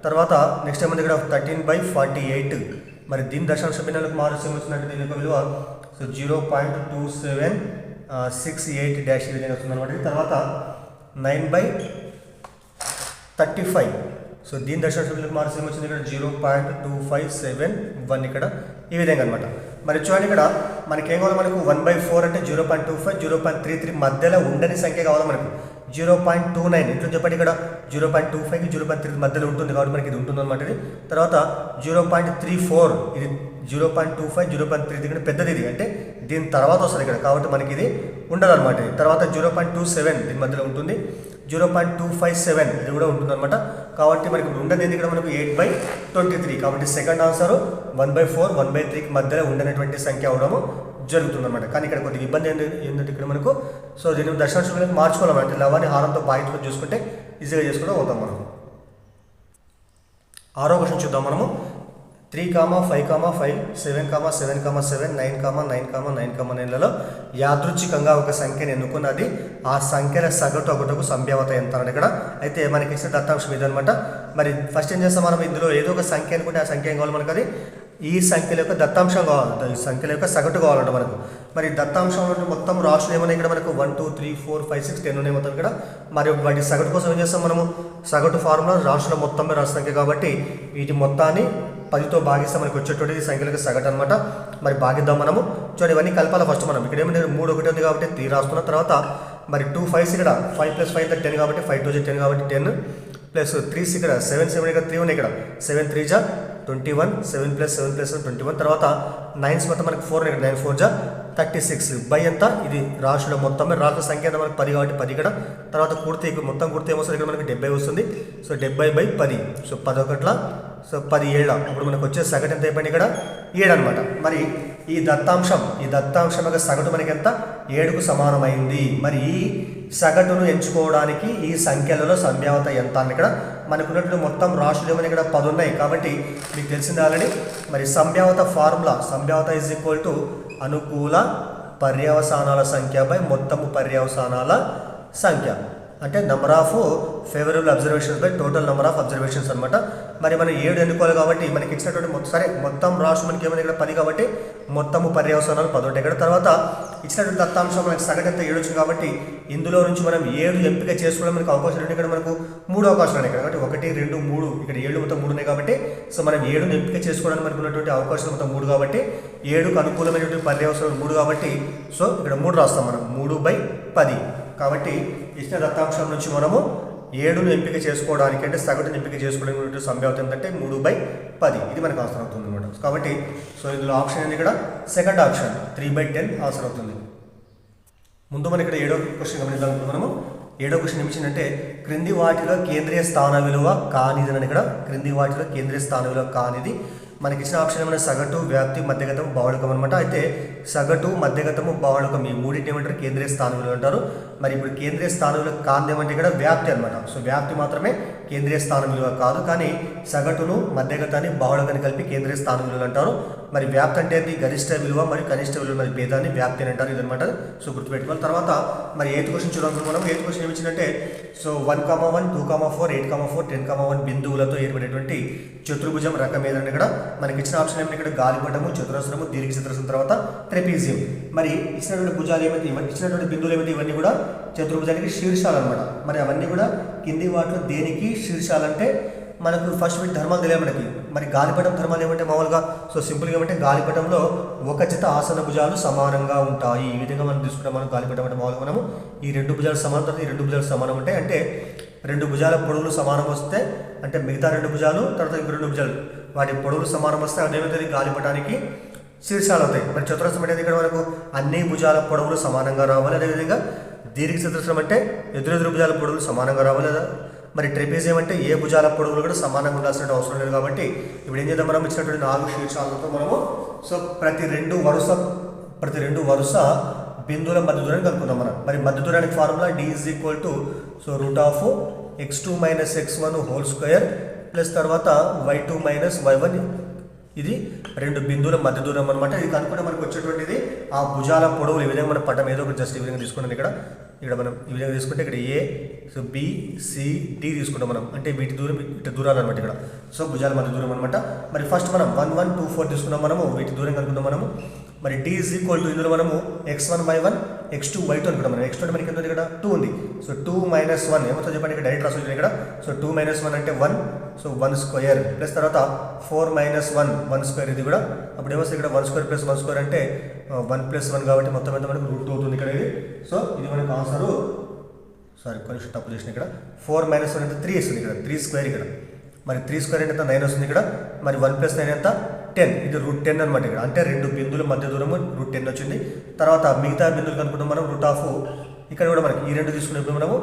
తర్వాత నెక్స్ట్ ఏముంది ఇక్కడ 13/48. మరి దీని దశాంశ భిన్నాలకు మారుస్తే ఏమొచ్చినట్టు దీని యొక్క విలువ సో 0.2768 డాష్ ఈ విధంగా వస్తుంది అనమాట. తర్వాత 9/35. సో దీని దశాంశ భిన్నాలకు మారుస్తే ఏమొచ్చింది ఇక్కడ 0.2571 ఇక్కడ ఈ విధంగా అనమాట. మరి చూడండి ఇక్కడ మనకి ఏం కావాలి, మనకు 1/4 అంటే 0.25, 0.33 మధ్యలో ఉండని సంఖ్య కావాలి మనకు. 0.29 ఇట్లా చెప్పండి, ఇక్కడ 0.25కి 0.3 మధ్యలో ఉంటుంది కాబట్టి మనకి ఇది ఉంటుంది అనమాట. ఇది తర్వాత 0.34 ఇది 0.25, 0.3 ఇక్కడ పెద్దది ఇది అంటే దీని తర్వాత వస్తుంది ఇక్కడ కాబట్టి మనకి ఇది ఉండదు అనమాట. తర్వాత 0.27 దీని మధ్యలో ఉంటుంది, 0.257 ఇది కూడా ఉంటుంది అనమాట. కాబట్టి మనకి ఉండదు ఇక్కడ మనకు 8/23 కాబట్టి సెకండ్ ఆన్సర్ 1/4, 1/3కి మధ్యలో ఉండనటువంటి సంఖ్య అవడము జరుగుతుంది అనమాట. కానీ ఇక్కడ కొద్దిగా ఇబ్బంది ఏంటంటే ఇక్కడ మనకు సో దీన్ని దశాంశంలోకి మార్చుకోవాలన్నమాట. లవాన్ని హారంతో భాగించులో చూసుకుంటే ఈజీగా చేసుకుంటూ అవుతాం మనం. 6వ క్వశ్చన్ చూద్దాం మనము. 3,5,5, 7,7,7, 9,9,9,9లలో యాదృచ్ఛికంగా ఒక సంఖ్యను ఎన్నుకున్నది ఆ సంఖ్యల సగటు ఒకటకు సంభావ్యత ఎంత అని ఇక్కడ అయితే మనకి ఇచ్చిన దత్తాంశం ఇదనమాట. మరి ఫస్ట్ ఏం చేస్తాం మనం, ఇందులో ఏదో ఒక సంఖ్య అనుకుంటే ఆ సంఖ్య ఏం కావాలి మనకు, అది ఈ సంఖ్యల యొక్క దత్తాంశం కావాలంట, ఈ సంఖ్యల యొక్క సగటు కావాలంట మనకు. మరి దత్తాంశంలో మొత్తం రాష్ట్రం ఏమన్నా ఇక్కడ మనకు 1 2 3 4 5 6 10 ఉన్నాయి మొత్తం ఇక్కడ. మరి వాటి సగటు కోసం ఏం చేస్తాం మనము, సగటు ఫార్ములా రాష్ట్రం మొత్తం రాష్ట్ర సంఖ్య కాబట్టి వీటి మొత్తాన్ని 10తో భాగిస్తే మనకు వచ్చేటువంటి సంఖ్యలకు సగటు అనమాట. మరి భాగిద్దాం మనము. చూడండి ఇవన్నీ కలపాలి ఫస్ట్ మనం. ఇక్కడ ఏమంటే 3 ఒకటి ఉంది కాబట్టి 3 రాస్తున్నాం. తర్వాత మరి 2 5 ఇక్కడ 5 + 5 10 కాబట్టి 5 2 10 కాబట్టి 10 ప్లస్ 3 ఇక్కడ 7 7 ఇక్కడ 3 ఉన్నాయి ఇక్కడ 7 3 21, 7 + 7 + 7 21. తర్వాత 9 మొత్తం మనకు 4 ఇక్కడ 9 4 36 బై ఎంత ఇది రాశుల మొత్తం రాశుల సంఖ్య ఎంత మనకు 10 కాబట్టి 10 ఇక్కడ. తర్వాత పూర్తి మొత్తం పూర్తి ఏమొస్తుంది ఇక్కడ మనకి 70 వస్తుంది. సో 70/10 సో 11 సో 10 7 అప్పుడు మనకు వచ్చే సగటు ఎంత అయిపోయింది ఇక్కడ 7 అనమాట. మరి ఈ దత్తాంశం యొక్క సగటు మనకి ఎంత 7కు సమానమైంది. మరి ఈ సగటును ఎంచుకోవడానికి ఈ సంఖ్యలలో సంభావ్యత ఎంత అని ఇక్కడ మనకున్నటువంటి మొత్తం రాశులు ఏమైనా ఇక్కడ 10 ఉన్నాయి కాబట్టి మీకు తెలిసింది ఆల్రెడీ. మరి సంభావ్యత ఫార్ములా సంభావ్యత = అనుకూల పర్యవసానాల సంఖ్య బై మొత్తము పర్యవసానాల సంఖ్య అంటే number of favourable observations by total number of observations అనమాట. మరి మనం 7 ఎన్నుకోవాలి కాబట్టి మనకి ఇచ్చినటువంటి మొత్తం రాశి మనకి ఏమైనా ఇక్కడ 10 కాబట్టి మొత్తము పర్యవసానాలు 10 ఉంటాయి ఇక్కడ. తర్వాత ఇచ్చినటువంటి దత్తాంశం మనకి సగటు ఎంత 7 వచ్చింది కాబట్టి ఇందులో నుంచి మనం 7 ఎంపిక చేసుకోవడం మనకు అవకాశం ఉంది. ఇక్కడ మనకు 3 అవకాశాలు ఉన్నాయి కాబట్టి 1 2 3 ఇక్కడ 7 మొత్తం 3 ఉన్నాయి కాబట్టి సో మనం 7ను ఎంపిక చేసుకోవడానికి మనకు ఉన్నటువంటి అవకాశం మొత్తం 3 కాబట్టి 7కు అనుకూలమైనటువంటి పర్యవసానాలు 3 కాబట్టి సో ఇక్కడ 3 రాస్తాం మనం 3/10. కాబట్టి ఇచ్చిన దత్తాంశం నుంచి మనము 7ను ఎంపిక చేసుకోవడానికి అంటే సగటును ఎంపిక చేసుకోవడానికి సంభావ్యత ఏంటంటే 3/10 ఇది మనకు అవసరం అవుతుంది అనమాట. కాబట్టి సో ఇందులో ఆప్షన్ ఏంటి ఇక్కడ సెకండ్ ఆప్షన్ 3/10 అవసరం అవుతుంది. ముందు మనకి ఇక్కడ 7వ క్వశ్చన్ గమనిద్దాం. మనము 7వ క్వశ్చన్ ఏమిచ్చిందంటే క్రింది వాటిలో కేంద్రీయ స్థాన విలువ కానిది అని ఇక్కడ క్రింది వాటిలో కేంద్రీయ స్థాన విలువ కానిది మనకి ఇచ్చిన ఆప్షన్ ఏమైనా సగటు వ్యాప్తి మధ్యగతం బాహుళకం అనమాట. అయితే సగటు మధ్యగతము బాహుళకం ఈ మూడింటి ఏమంటారు కేంద్రీయ స్థాన విలువ అంటారు. మరి ఇప్పుడు కేంద్రీయ స్థాన విలువ కాంతి ఏమంటే ఇక్కడ వ్యాప్తి అనమాట. సో వ్యాప్తి మాత్రమే కేంద్రీయ స్థాన విలువ కాదు, కానీ సగటును మధ్యగతాన్ని బాహుళకాన్ని కలిపి కేంద్రీయ స్థాన విలువలు అంటారు. మరి వ్యాప్తి అంటే గరిష్ట విలువ మరియు కనిష్ట విలువ మరి భేదాన్ని వ్యాప్తి అని అంటారు ఇదనమాట. సో గుర్తుపెట్టుకోవాలి. తర్వాత మరి 8th క్వశ్చన్ చూడాలి మనం. 8th క్వశ్చన్ ఏమిచ్చిందంటే సో 1,1 2,4 8,4 10,1 బిందువులతో ఏర్పడేటువంటి చతుర్భుజం రకం ఏదంటే ఇక్కడ మనకి ఇచ్చిన ఆప్షన్ ఏమిటి ఇక్కడ గాలిపటము, చతురస్రము, దీర్ఘచతురస్రం, తర్వాత ట్రెపీజియం. మరి ఇచ్చినటువంటి భుజాలు ఏమిటి ఇచ్చినటువంటి బిందువులు ఏమిటి ఇవన్నీ కూడా చతుర్భుజానికి శీర్షాలు అనమాట. మరి అవన్నీ కూడా కింది వాటిలో దేనికి శీర్షాలంటే మనకు ఫస్ట్ వీటి ధర్మాలు తెలియాలి మనకి. మరి గాలిపటం ధర్మాలు ఏమంటే మామూలుగా సో సింపుల్గా ఏమంటే గాలిపటంలో ఒక జత ఆసన భుజాలు సమానంగా ఉంటాయి. ఈ విధంగా మనం తీసుకుంటాం. మనం గాలిపటం అంటే మామూలుగా మనము ఈ 2 భుజాలు సమానం, తర్వాత ఈ 2 భుజాలు సమానం ఉంటాయి. అంటే 2 భుజాల పొడవులు సమానం వస్తే అంటే మిగతా 2 భుజాలు తర్వాత ఇంకో 2 భుజాలు వాటి పొడవులు సమానం వస్తే అదేమవుతుంది గాలిపటానికి శీర్షాలు అవుతాయి. మరి చతురస్రం అనేది ఇక్కడ మనకు అన్ని భుజాల పొడవులు సమానంగా రావాలి. అదేవిధంగా దీర్ఘచతురస్రం అంటే ఎదురెదురు భుజాల పొడవులు సమానంగా రావాలి. మరి ట్రెపీజియం అంటే ఏ భుజాల పొడవులు కూడా సమానంగా ఉండాల్సిన అవసరం లేదు. కాబట్టి ఇప్పుడు ఏం చేద్దాం, మనం ఇచ్చినటువంటి 4 శీర్షాలతో మనము సో ప్రతి రెండు వరుస బిందువుల మధ్య దూరాన్ని కనుక్కుందాం మనం. మరి మధ్య దూరానికి formula d so √(x2 - x1) whole square plus తర్వాత y2 - y1 ఇది 2 బిందువుల మధ్య దూరం అనమాట. ఇది కనుక్కుంటే మనకు వచ్చేటువంటిది ఆ భుజాల పొడవులు ఈ విధంగా మన పటం ఏదో ఒకటి జస్ట్ ఈ విధంగా తీసుకున్నాను ఇక్కడ ఇక్కడ మనం ఈ విధంగా తీసుకుంటే ఇక్కడ ఏ, సో బి, సి, డి తీసుకుంటాం మనం, అంటే వీటి దూరం ఇటు దూరాలు అనమాట ఇక్కడ. సో భుజాల మధ్య దూరం అనమాట. మరి ఫస్ట్ మనం 1, 1, 2, 4 తీసుకున్నాం మనము, వీటి దూరం కనుక్కుందాం మనము. మరి డి ఈజ్ ఈక్వల్ టు ఇందులో మనము x1 y1 x2 y2 అనుకుంటాం మనం. x2 అంటే మనకి ఎంత ఉంది ఇక్కడ 2 ఉంది. సో 2 - 1 ఏమవుతుందో చెప్పండి, ఇక్కడ డైరెక్ట్ రాసుకోవచ్చు ఇక్కడ. సో 2 - 1 అంటే 1, సో 1 స్క్వేర్ ప్లస్ తర్వాత 4 - 1 స్క్వేర్, ఇది కూడా అప్పుడు ఏమొస్తుంది ఇక్కడ 1 స్క్వేర్ ప్లస్ 1 స్క్వేర్ అంటే 1 + 1 కాబట్టి మొత్తం ఎంత మనకు √2 అవుతుంది ఇక్కడ ఇది. సో ఇది మనకు ఆన్సరు, సారీ కొంచెం తప్పు చేసిన ఇక్కడ. 4 - 1 అంటే 3 వస్తుంది ఇక్కడ, 3 స్క్వేర్ ఇక్కడ. మరి 3 స్క్వేర్ అంటే ఎంత 9 వస్తుంది ఇక్కడ. మరి 1 + 9 ఎంత 10, ఇది √10 అనమాట ఇక్కడ. అంటే రెండు బిందువుల మధ్య దూరము √10 వచ్చింది. తర్వాత మిగతా బిందువులు కనుక్కుంటాం మనం √, ఇక్కడ కూడా మనకి ఈ రెండు తీసుకున్నప్పుడు మనము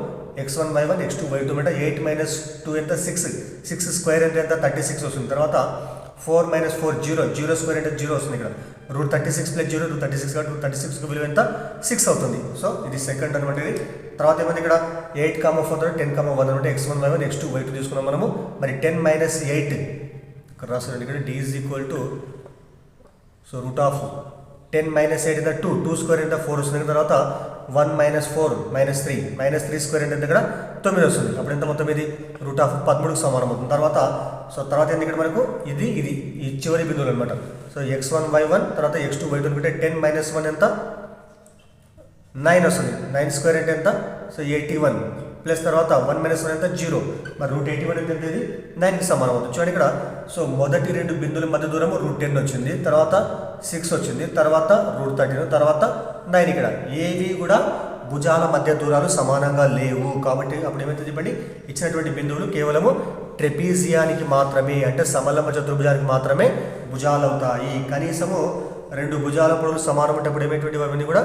x1 y1 x2 y2 అంటే 8 - 2 ఎంత 6 స్క్వేర్ అంటే ఎంత 36 వస్తుంది. తర్వాత 4 - 4 0 స్క్వేర్ అంటే 0 వస్తుంది ఇక్కడ. √36 + 0 √36 కాబట్టి √36 విలువ ఎంత 6 అవుతుంది. సో ఇది సెకండ్ అనమాట ఇది. తర్వాత ఏమంది ఇక్కడ 8, 4 10, 1 అంటే x1 y1 x2 y2 తీసుకున్నాం మనము. మరి 10 - 8 ఇక్కడ రాసుకోండి ఇక్కడ d is equal to, so √10 - 8 అంటే 2 స్క్వేర్ అంటే 4 వస్తుంది. తర్వాత 1 - 4 - 3 స్క్వేర్ అంటే ఇక్కడ 9 వస్తుంది. అప్పుడు ఎంత మొత్తం ఇది √13కు సమానం అవుతుంది. తర్వాత ఏంది ఇక్కడ మనకు ఇది ఈ చివరి బిందువులు అనమాట. సో x1 y1 తర్వాత x2 y2 అనుకుంటే 10 - 1 ఎంత 9 వస్తుంది. 9 స్క్వేర్ అంటే ఎంత, సో 81 ప్లస్ తర్వాత 1 - 1 ఎంత 0. మరి √81 ఎంత ఇది 9కి సమానం అవుతుంది. చూడండి ఇక్కడ. సో మొదటి రెండు బిందువుల మధ్య దూరము √10 వచ్చింది, తర్వాత 6 వచ్చింది, తర్వాత √13, తర్వాత 9. ఇక్కడ ఏవి కూడా భుజాల మధ్య దూరాలు సమానంగా లేవు కాబట్టి అప్పుడు ఏమైతే చెప్పండి, ఇచ్చినటువంటి బిందువులు కేవలము ట్రెపీజియానికి మాత్రమే, అంటే సమలంబ చతుర్భుజానికి మాత్రమే భుజాలు అవుతాయి. కనీసము రెండు భుజాల పొడవులు సమానం ఉంటేప్పుడు ఏమైనటువంటి అవన్నీ కూడా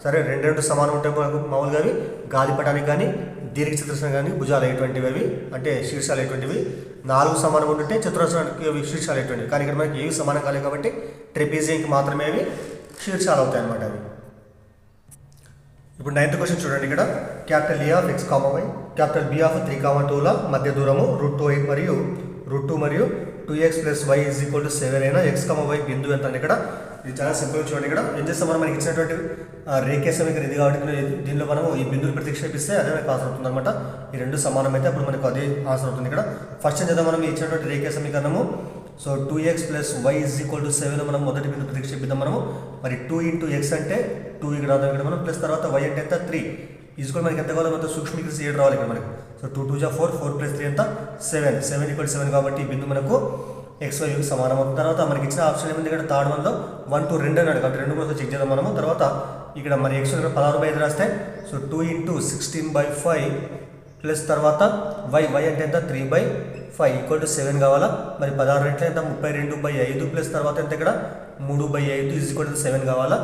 సరే, రెండు సమానం ఉంటే మామూలుగా అవి గాలిపటానికి కానీ దీర్ఘచతురస్రం కానీ భుజాలు అయ్యేటువంటివి అవి, అంటే శీర్షాలు అయ్యేటువంటివి. 4 సమానం ఉంటే చతురస్రానికి అవి శీర్షాలు అయ్యేటువంటివి. కానీ ఇక్కడ మనకి ఏవి సమానం కాలేదు కాబట్టి ట్రెపీజియంకి మాత్రమే అవి శీర్షాలు అవుతాయి అన్నమాట అవి. ఇప్పుడు 9th క్వశ్చన్ చూడండి ఇక్కడ. Capital A of x, y, capital B of 3, 2ల మధ్య దూరము √2 మరియు 2x + y is equal to 7 అయినా x, y బిందువు ఎంత అంటే ఇక్కడ ఇది చాలా సింపుల్. చూడండి ఇక్కడ ఏం చేస్తాం మనకి ఇచ్చినటువంటి రేఖీయ సమీకరణం ఇది కాబట్టి దీనిలో మనము ఈ బిందువులు ప్రతిక్షేపిస్తే అదే మనకు ఆన్సర్ అవుతుంది అనమాట. ఈ రెండు సమానం అయితే అప్పుడు మనకు అదే ఆన్సర్ అవుతుంది ఇక్కడ. ఫస్ట్ ఏం చేద్దాం, మనం ఇచ్చినటువంటి రేఖీయ సమీకరణము. So 2x + y is equal to 7 మనం మొదటి బిందువు ప్రతిక్షేపిద్దాం మనము. మరి 2 × x అంటే 2 ఇక్కడ రాదాం ఇక్కడ మనం, ప్లస్ తర్వాత y అంటే ఎంత 3 ఈజ్ ఈక్వల్ మనకి ఎంత కావాలి మొత్తం సూక్ష్మీకరించి 7 రావాలి ఇక్కడ మనకు. సో 2 × 2 = 4, 4 + 3 ఎంత 7 = 7 కాబట్టి ఈ బిందువు మనకు xyకి సమానం అవుతుంది. తర్వాత మనకి ఇచ్చిన ఆప్షన్ ఏముంది ఇక్కడ థర్డ్ వన్లో 1 to 2 అన్నాడు కాబట్టి 2 కోసం చెక్ చేద్దాం మనము. తర్వాత ఇక్కడ మరి x 16/5 రాస్తే సో 2 × 16/5 ప్లస్ తర్వాత y అంటే ఎంత 3/5 = 7 కావాలా. మరి 16 రెట్లు ఎంత 32/5 ప్లస్ తర్వాత ఎంత ఇక్కడ 3/5 = 7 కావాలా.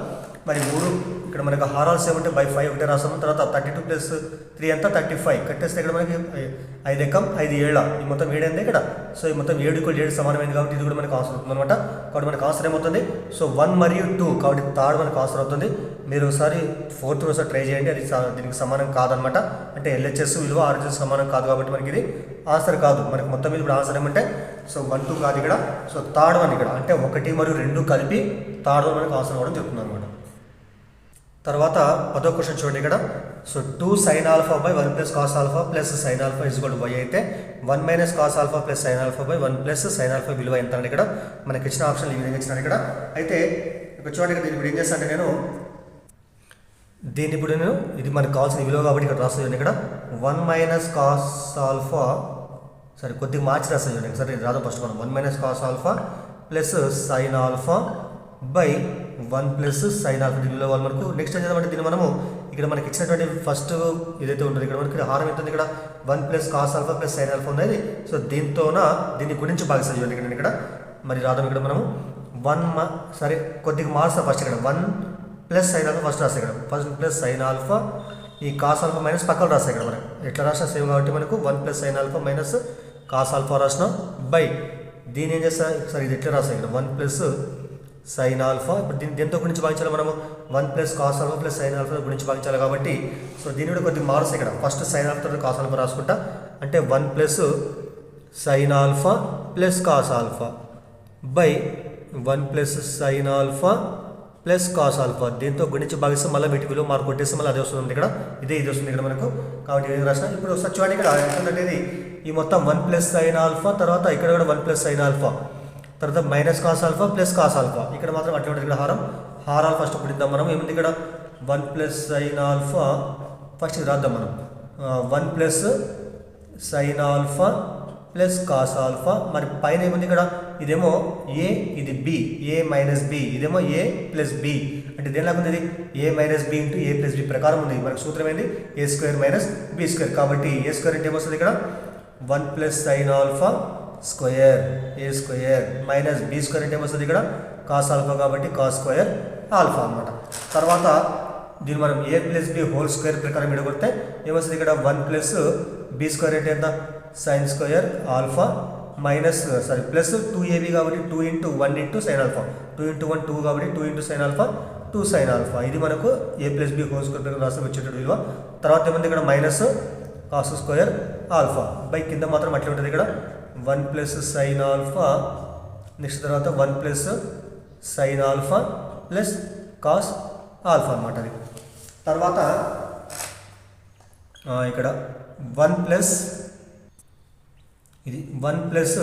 మరి 3 ఇక్కడ మనకు హారాలు 7 / 5 ఒకటే రాస్తాము. తర్వాత 32 + 3 ఎంత 35 కట్టేస్తే ఇక్కడ మనకి 5 ఎక్కం 5 7 ఈ మొత్తం 7 అయింది ఇక్కడ. సో ఈ మొత్తం 7 = 7 సమానమైంది కాబట్టి ఇది కూడా మనకు ఆన్సర్ అవుతుంది అనమాట. కాబట్టి మనకు ఆన్సర్ ఏమవుతుంది, సో 1 మరియు 2 కాబట్టి థర్డ్ మనకు ఆన్సర్ అవుతుంది. మీరు ఒకసారి 4th ఒకసారి ట్రై చేయండి, అది దీనికి సమానం కాదనమాట. అంటే LHS విలువ RHS సమానం కాదు కాబట్టి మనకి ఇది ఆన్సర్ కాదు. మనకి మొత్తం మీద ఇప్పుడు ఆన్సర్ ఏమంటే సో 1, 2 కాదు ఇక్కడ. సో థర్డ్ వన్ ఇక్కడ అంటే 1 మరియు 2 కలిపి థర్డ్ వన్ మనకు ఆన్సర్ అవ్వడం జరుగుతుంది అనమాట. తర్వాత 10వ క్వశ్చన్ చూడండి ఇక్కడ. So 2 sin α / 1 + cos α + sin α = y అయితే 1 - cos α + sin α / 1 + sin α విలువ ఎంత అని ఇక్కడ మనకి ఇచ్చిన ఆప్షన్ ఈ విధంగా ఇచ్చినాను ఇక్కడ. అయితే ఇక్కడ చూడండి దీన్ని ఇప్పుడు ఏం చేస్తాను అంటే దీన్ని ఇప్పుడు నేను ఇది మనకు కావాల్సిన విలువ కాబట్టి ఇక్కడ రాస్తాను ఇక్కడ 1 - cos α, సరే కొద్దిగా మార్చి రాస్తాను సరే రాదు ఫస్ట్ మనం 1 - cos α + sin α / 1 + sin α దీనిలో వాళ్ళు మనకు నెక్స్ట్ ఏం చేద్దామంటే దీన్ని మనము ఇక్కడ మనకి ఇచ్చినటువంటి ఫస్ట్ ఏదైతే ఉంటుంది ఇక్కడ మనకి హారం ఎంత ఉంది ఇక్కడ 1 + cos α + sin α ఉన్నది. సో దీన్ని గురించి భాగిస్తాను చూడండి ఇక్కడ ఇక్కడ మరి రాదాం ఇక్కడ మనము 1 సరే కొద్దిగా మార్చా ఫస్ట్ ఇక్కడ 1 + sin α ఫస్ట్ రాస్తాయి ఇక్కడ 1 + sin α ఈ cos α మైనస్ పక్కన రాస్తాయి ఇక్కడ మనకి ఎట్లా రాసినా సేమ్ కాబట్టి మనకు 1 + sin α - cos α రాసిన బై దీని ఏం చేస్తా సరే ఇది ఎట్లా రాస్తాయి ఇక్కడ 1 + sin α. ఇప్పుడు దీంతో గురించి భావించాలి మనము 1 + cos α + sin α గురించి భావించాలి కాబట్టి సో దీన్ని కూడా కొద్దిగా మారుస్తాయి ఇక్కడ ఫస్ట్ sin α తర్వాత cos α రాసుకుంటా అంటే 1 + sin α + cos α / 1 + sin α plus cos alpha. దీంతో గుణించి భాగిస్తే మళ్ళీ వీటి విలువ మార్కు కొట్టేస్తే మళ్ళీ అదే వస్తుంది ఇక్కడ, ఇది వస్తుంది ఇక్కడ మనకు. కాబట్టి ఇది రాసిన ఇప్పుడు ఒకసారి చూడండి ఇక్కడ ఏంటంటే ఇది ఈ మొత్తం 1 ప్లస్ సైన్ ఆల్ఫా, తర్వాత ఇక్కడ కూడా 1 ప్లస్ సైన్ ఆల్ఫా, తర్వాత minus cos alpha plus cos alpha. ఇక్కడ మాత్రం అట్లా ఉంటుంది. ఇక్కడ హారాలు ఫస్ట్ పుట్టిద్దాం మనం. ఏముంది ఇక్కడ 1 ప్లస్ సైన్ ఆల్ఫా, ఫస్ట్ ఇది రాద్దాం మనం. 1 plus sine alpha plus cos alpha. మరి పైన ఏముంది ఇక్కడ, ఇదేమో ఏ, ఇది బి, ఏ మైనస్ బి, ఇదేమో ఏ ప్లస్ బి. అంటే దేనిలాగా ఉంది, ఇది ఏ మైనస్ బి ఇంటూ ఏ ప్లస్ బి ప్రకారం ఉంది. మనకు సూత్రం ఏంది, ఏ స్క్వేర్ మైనస్ బి స్క్వేర్. కాబట్టి ఏ స్క్వేర్ అంటే ఏమొస్తుంది ఇక్కడ 1 ప్లస్ సైన్ ఆల్ఫా స్క్వేర్ ఏ స్క్వేర్ మైనస్ బి స్క్వేర్ అంటే ఏమొస్తుంది ఇక్కడ కాస్ ఆల్ఫా, కాబట్టి కాస్ స్క్వేర్ ఆల్ఫా అనమాట. తర్వాత దీన్ని మనం ఏ ప్లస్ బి హోల్ స్క్వేర్ ప్రకారం విడగొడితే ఏమొస్తుంది ఇక్కడ 1 ప్లస్ బి స్క్వేర్ అంటే ఎంత sine square alpha minus plus 2ab కాబట్టి 2 into 1 into sine alpha, 2 into 1 2 కాబట్టి 2 into sine alpha 2 sine alpha. ఇది మనకు A plus B whole square ప్రకారం రాష్ట్రం వచ్చేటట్టు విలువ. తర్వాత ఏముంది ఇక్కడ minus cos square alpha by కింద మాత్రం అట్లా ఉంటుంది ఇక్కడ 1 ప్లస్ సైన్ ఆల్ఫా, నెక్స్ట్ తర్వాత 1 plus sine alpha plus cos alpha అనమాట. అది తర్వాత ఇక్కడ 1 ప్లస్ ఇది 1 plus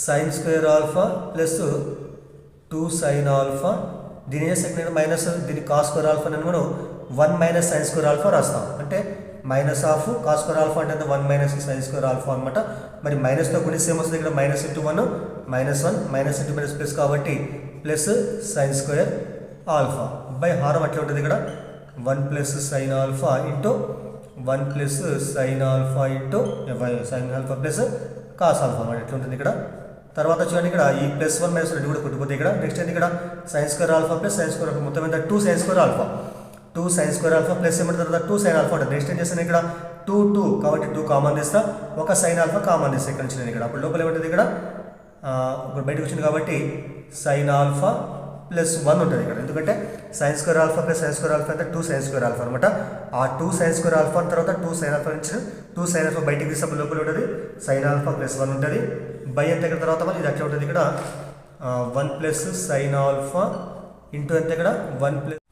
sine square alpha plus 2 sine alpha. దీని సెకండ్ మైనస్ దీని కాస్ స్క్వేర్ ఆల్ఫా అని మనం 1 మైనస్ సైన్ స్క్వేర్ ఆల్ఫా రాస్తాం. అంటే minus of cos square alpha అంటే 1 మైనస్ సైన్ స్క్వేర్ ఆల్ఫా అనమాట. మరి మైనస్తో కొన్ని సేమ్ వస్తుంది ఇక్కడ minus into 1 minus 1 minus into minus plus కాబట్టి plus sine square alpha by హారం అట్లా ఉంటుంది ఇక్కడ 1 plus sine alpha into 1 plus sine alpha into sine alpha plus cos alpha అనమాట ఎట్లా ఉంటుంది ఇక్కడ. తర్వాత చూడండి ఇక్కడ ఈ ప్లస్ 1 మైనస్ 2 కూడా కొట్టుకుపోతే ఇక్కడ నెక్స్ట్ ఏంటి ఇక్కడ sign square alpha plus sine square alpha మొత్తం ఎంత 2 sign square alpha, 2 sign square alpha plus ఏమంటే తర్వాత 2 సైన్ ఆల్ఫా ఉంటుంది. నెక్స్ట్ ఏం చేస్తాను ఇక్కడ 2 కాబట్టి 2 కామన్ తీస్తా, ఒక సైన్ ఆల్ఫా కామన్ తీస్తా ఇక్కడ నుంచి నేను ఇక్కడ. అప్పుడు లోపల ఏముంటుంది ఇక్కడ ఇప్పుడు బయటకు వచ్చింది కాబట్టి సైన్ ఆల్ఫా ప్లస్ 1 ఉంటుంది ఇక్కడ. ఎందుకంటే sign square alpha plus sine square alpha అంటే 2 సైన్ స్క్వేర్ ఆల్ఫా అనమాట. ఆ 2 సైన్ స్క్వేర్ ఆల్ఫా తర్వాత 2 సైన్ ఆల్ఫా నుంచి 2 సైన్ ఆల్ఫా బయటికి తీసినప్పుడు లోపల ఉంటుంది సైన్ ఆల్ఫా ప్లస్ 1 ఉంటుంది బై ఎంత ఇక్కడ. తర్వాత మళ్ళీ ఇది అట్లా ఉంటుంది ఇక్కడ 1 ప్లస్ సైన్ ఆల్ఫా ఇంటూ ఎంత ఇక్కడ 1 ప్లస్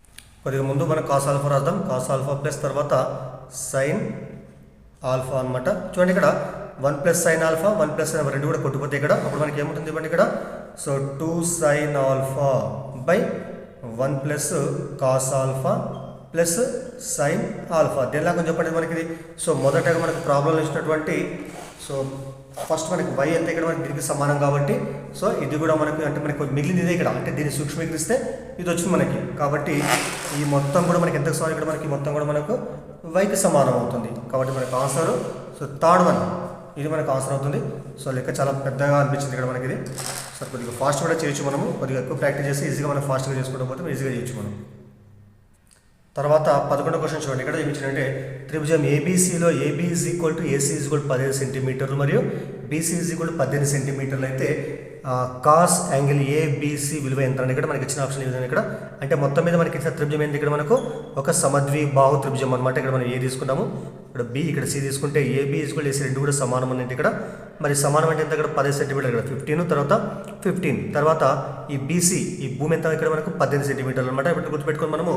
కొద్దిగా ముందు మనం కాస్ ఆల్ఫా రాద్దాం. కాస్ ఆల్ఫా ప్లస్ తర్వాత సైన్ ఆల్ఫా అనమాట. చూడండి ఇక్కడ 1 plus sine alpha 1 plus sine రెండు కూడా కొట్టుకుపోతే ఇక్కడ అప్పుడు మనకి ఏముంటుంది ఇవ్వండి ఇక్కడ. So 2 sine alpha by 1 plus cos alpha plus sine alpha. దేనిలాగా చెప్పండి మనకి ఇది. సో మొదటగా మనకు ప్రాబ్లంలో ఇచ్చినటువంటి సో ఫస్ట్ మనకి y ఎంత ఇక్కడ మనకి దీనికి సమానం కాబట్టి సో ఇది కూడా మనకి అంటే మనకి మిగిలింది ఇదే ఇక్కడ అంటే దీన్ని సూక్ష్మీకరిస్తే ఇది వచ్చింది మనకి. కాబట్టి ఈ మొత్తం కూడా మనకి ఎంత సమానం ఇక్కడ మనకి మొత్తం కూడా మనకు yకి సమానం అవుతుంది. కాబట్టి మనకు ఆన్సర్ సో థర్డ్ వన్ ఇది మనకు ఆన్సర్ అవుతుంది. సో లెక్క చాలా పెద్దగా అనిపించింది ఇక్కడ మనకి ఇది. సో కొద్దిగా ఫాస్ట్ కూడా చేయొచ్చు మనము, కొద్దిగా ఎక్కువ ప్రాక్టీస్ చేసి ఈజీగా మనం ఫాస్ట్గా చేసుకుంటూ పోతే ఈజీగా చేయొచ్చు మనం. తర్వాత 11వ క్వశ్చన్ చూడండి. ఇక్కడ ఏమి ఇచ్చిందంటే త్రిభుజం ఏబీసీలో AB is equal to AC is equal 15 సెంటీమీటర్లు మరియు బీసీ ఈజ్ ఈక్వల్ 18 సెంటీమీటర్లు అయితే కాస్ యాంగిల్ ఏబీసీ విలువ ఎంత అని ఇక్కడ మనకి ఇచ్చిన ఆప్షన్ ఈ విధంగా ఇక్కడ అంటే మొత్తం మీద మనకి ఇచ్చిన త్రిభుజం ఏంటి ఇక్కడ మనకు ఒక సమద్విబాహు త్రిభుజం అనమాట. ఇక్కడ మనం ఏ తీసుకున్నాము ఇక్కడ బి ఇక్కడ సి తీసుకుంటే ఏబీ ఈజ్ ఈక్వల్ ఏసీ రెండు కూడా సమానం అనేది ఇక్కడ. మరి సమానం అంటే ఎంత ఇక్కడ 15 సెంటీమీటర్లు ఇక్కడ 15 తర్వాత 15 తర్వాత ఈ బీసీ ఈ భూమి ఎంత ఇక్కడ మనకు 18 సెంటీమీటర్లు అనమాట. ఇప్పుడు గుర్తుపెట్టుకొని మనము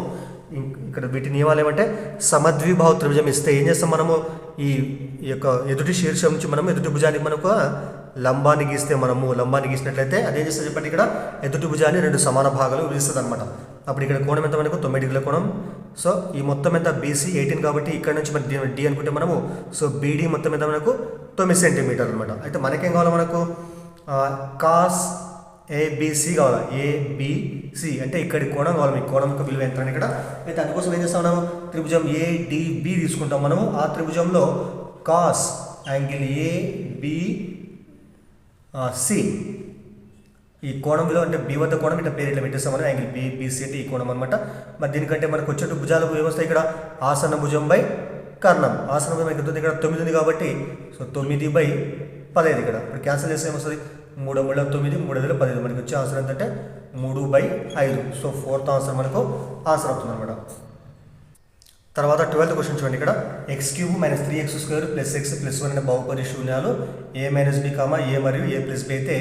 ఇక్కడ వీటి నియమాలు ఏమంటే సమద్విబాహు త్రిభుజం ఇస్తే ఏం చేస్తాం మనము ఈ యొక్క ఎదుటి శీర్షం నుంచి మనము ఎదుటి భుజానికి మనకు లంబాన్ని గీస్తే మనము లంబాన్ని గీసినట్లయితే అదేం చేస్తుంది చెప్పండి ఇక్కడ ఎదుటి భుజాన్ని 2 సమాన భాగాలు విధిస్తుంది అనమాట. అప్పుడు ఇక్కడ కోణం ఎంత మనకు 9 డిగ్రీల కోణం. సో ఈ మొత్తం ఎంత బీసీ 18 కాబట్టి ఇక్కడ నుంచి మనకి డి అనుకుంటే మనము సో బీడీ మొత్తం ఎంత మనకు 9 సెంటీమీటర్లు అనమాట. అయితే మనకేం కావాలి మనకు కాస్ ఏబిసి కావాలి ఏబిసి అంటే ఇక్కడి కోణం కావాలి మీకు కోణం యొక్క విలువ ఎంత అని ఇక్కడ. అయితే అందుకోసం ఏం చేస్తాం మనము త్రిభుజం ఏడిబి తీసుకుంటాం మనము. ఆ త్రిభుజంలో కాస్ యాంగిల్ ఏబిసి ఈ కోణం విలువ అంటే బి వద్ద కోణం ఇట్లా పేరు ఇట్లా పెట్టేస్తాం మనం యాంగిల్ బిబిసి అంటే ఈ కోణం అనమాట. మరి దీనికంటే మనకు వచ్చేటు భుజాలు ఏమొస్తాయి ఇక్కడ ఆసన భుజం బై కర్ణం. ఆసన భుజం ఎంత ఉంది ఇక్కడ 9 ఉంది కాబట్టి సో 9/15 ఇక్కడ ఇప్పుడు క్యాన్సిల్ చేస్తే ఏమొస్తుంది 3 3 9 3 15 మనకి వచ్చే ఆన్సర్ ఏంటంటే 3/5. సో 4th ఆన్సర్ మనకు ఆన్సర్ అవుతుంది అనమాట. తర్వాత 12th క్వశ్చన్ చూడండి. ఇక్కడ x³ - 3x² + x + 1 అనే బహుపది శూన్యాలు a - b, a మరియు a + b అయితే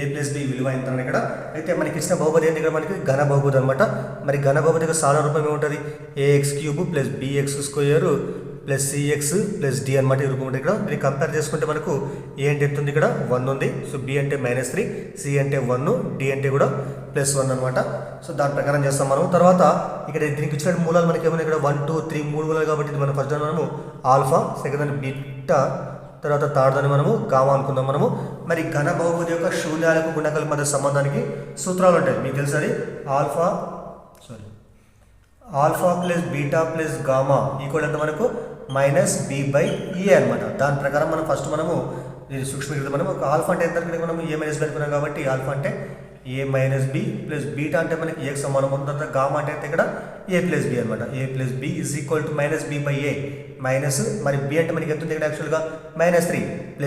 a + b విలువ ఎంత అని ఇక్కడ అయితే మనకి ఇచ్చిన బహుపది ఏంటి? ఇక్కడ మనకి ఘన బహుపది అనమాట. మరి ఘన బహుపది యొక్క సాధారణ రూపం ఏముంటుంది? ax³ + bx² + cx + d అనమాట. ఈ రూపం ఉంటుంది. ఇక్కడ మీరు కంపేర్ చేసుకుంటే మనకు a అంటే ఎంత ఉంది? ఇక్కడ 1 ఉంది. సో b అంటే -3, c అంటే 1, d అంటే కూడా +1 అనమాట. సో దాని ప్రకారం చేస్తాం మనం. తర్వాత ఇక్కడ దీనికి ఇచ్చిన మూలాలు మనకి ఏమైనా ఇక్కడ 1, 2, 3 3 మూలాలు కాబట్టి ఇది మన ఫస్ట్ దాన్ని మనము ఆల్ఫా, సెకండ్ దాన్ని బీటా, తర్వాత థర్డ్ దాన్ని మనము గామా అనుకుందాం మనము. మరి ఘన బహుపది యొక్క శూన్యాలకు గుణకాల మధ్య సంబంధానికి సూత్రాలు ఉంటాయి. మీకు తెలుసు అది ఆల్ఫా + బీటా + గామా ఈక్వల్ ఎంత మనకు -b/e అనమాట. దాని ప్రకారం మనం ఫస్ట్ మనము ఇది సూక్ష్మీకృతం మనం ఒక ఆల్ఫా అంటే ఎంత మనం a - b అనుకున్నాం కాబట్టి ఆల్ఫా అంటే a - b + బీటా అంటే మనకి a కి సమానం అవుతుంది. తర్వాత గామా అంటే ఇక్కడ a + b అనమాట. a + b = -b/a మైనస్ మరి b అంటే మనకి ఎంత ఉంది ఇక్కడ యాక్చువల్గా -3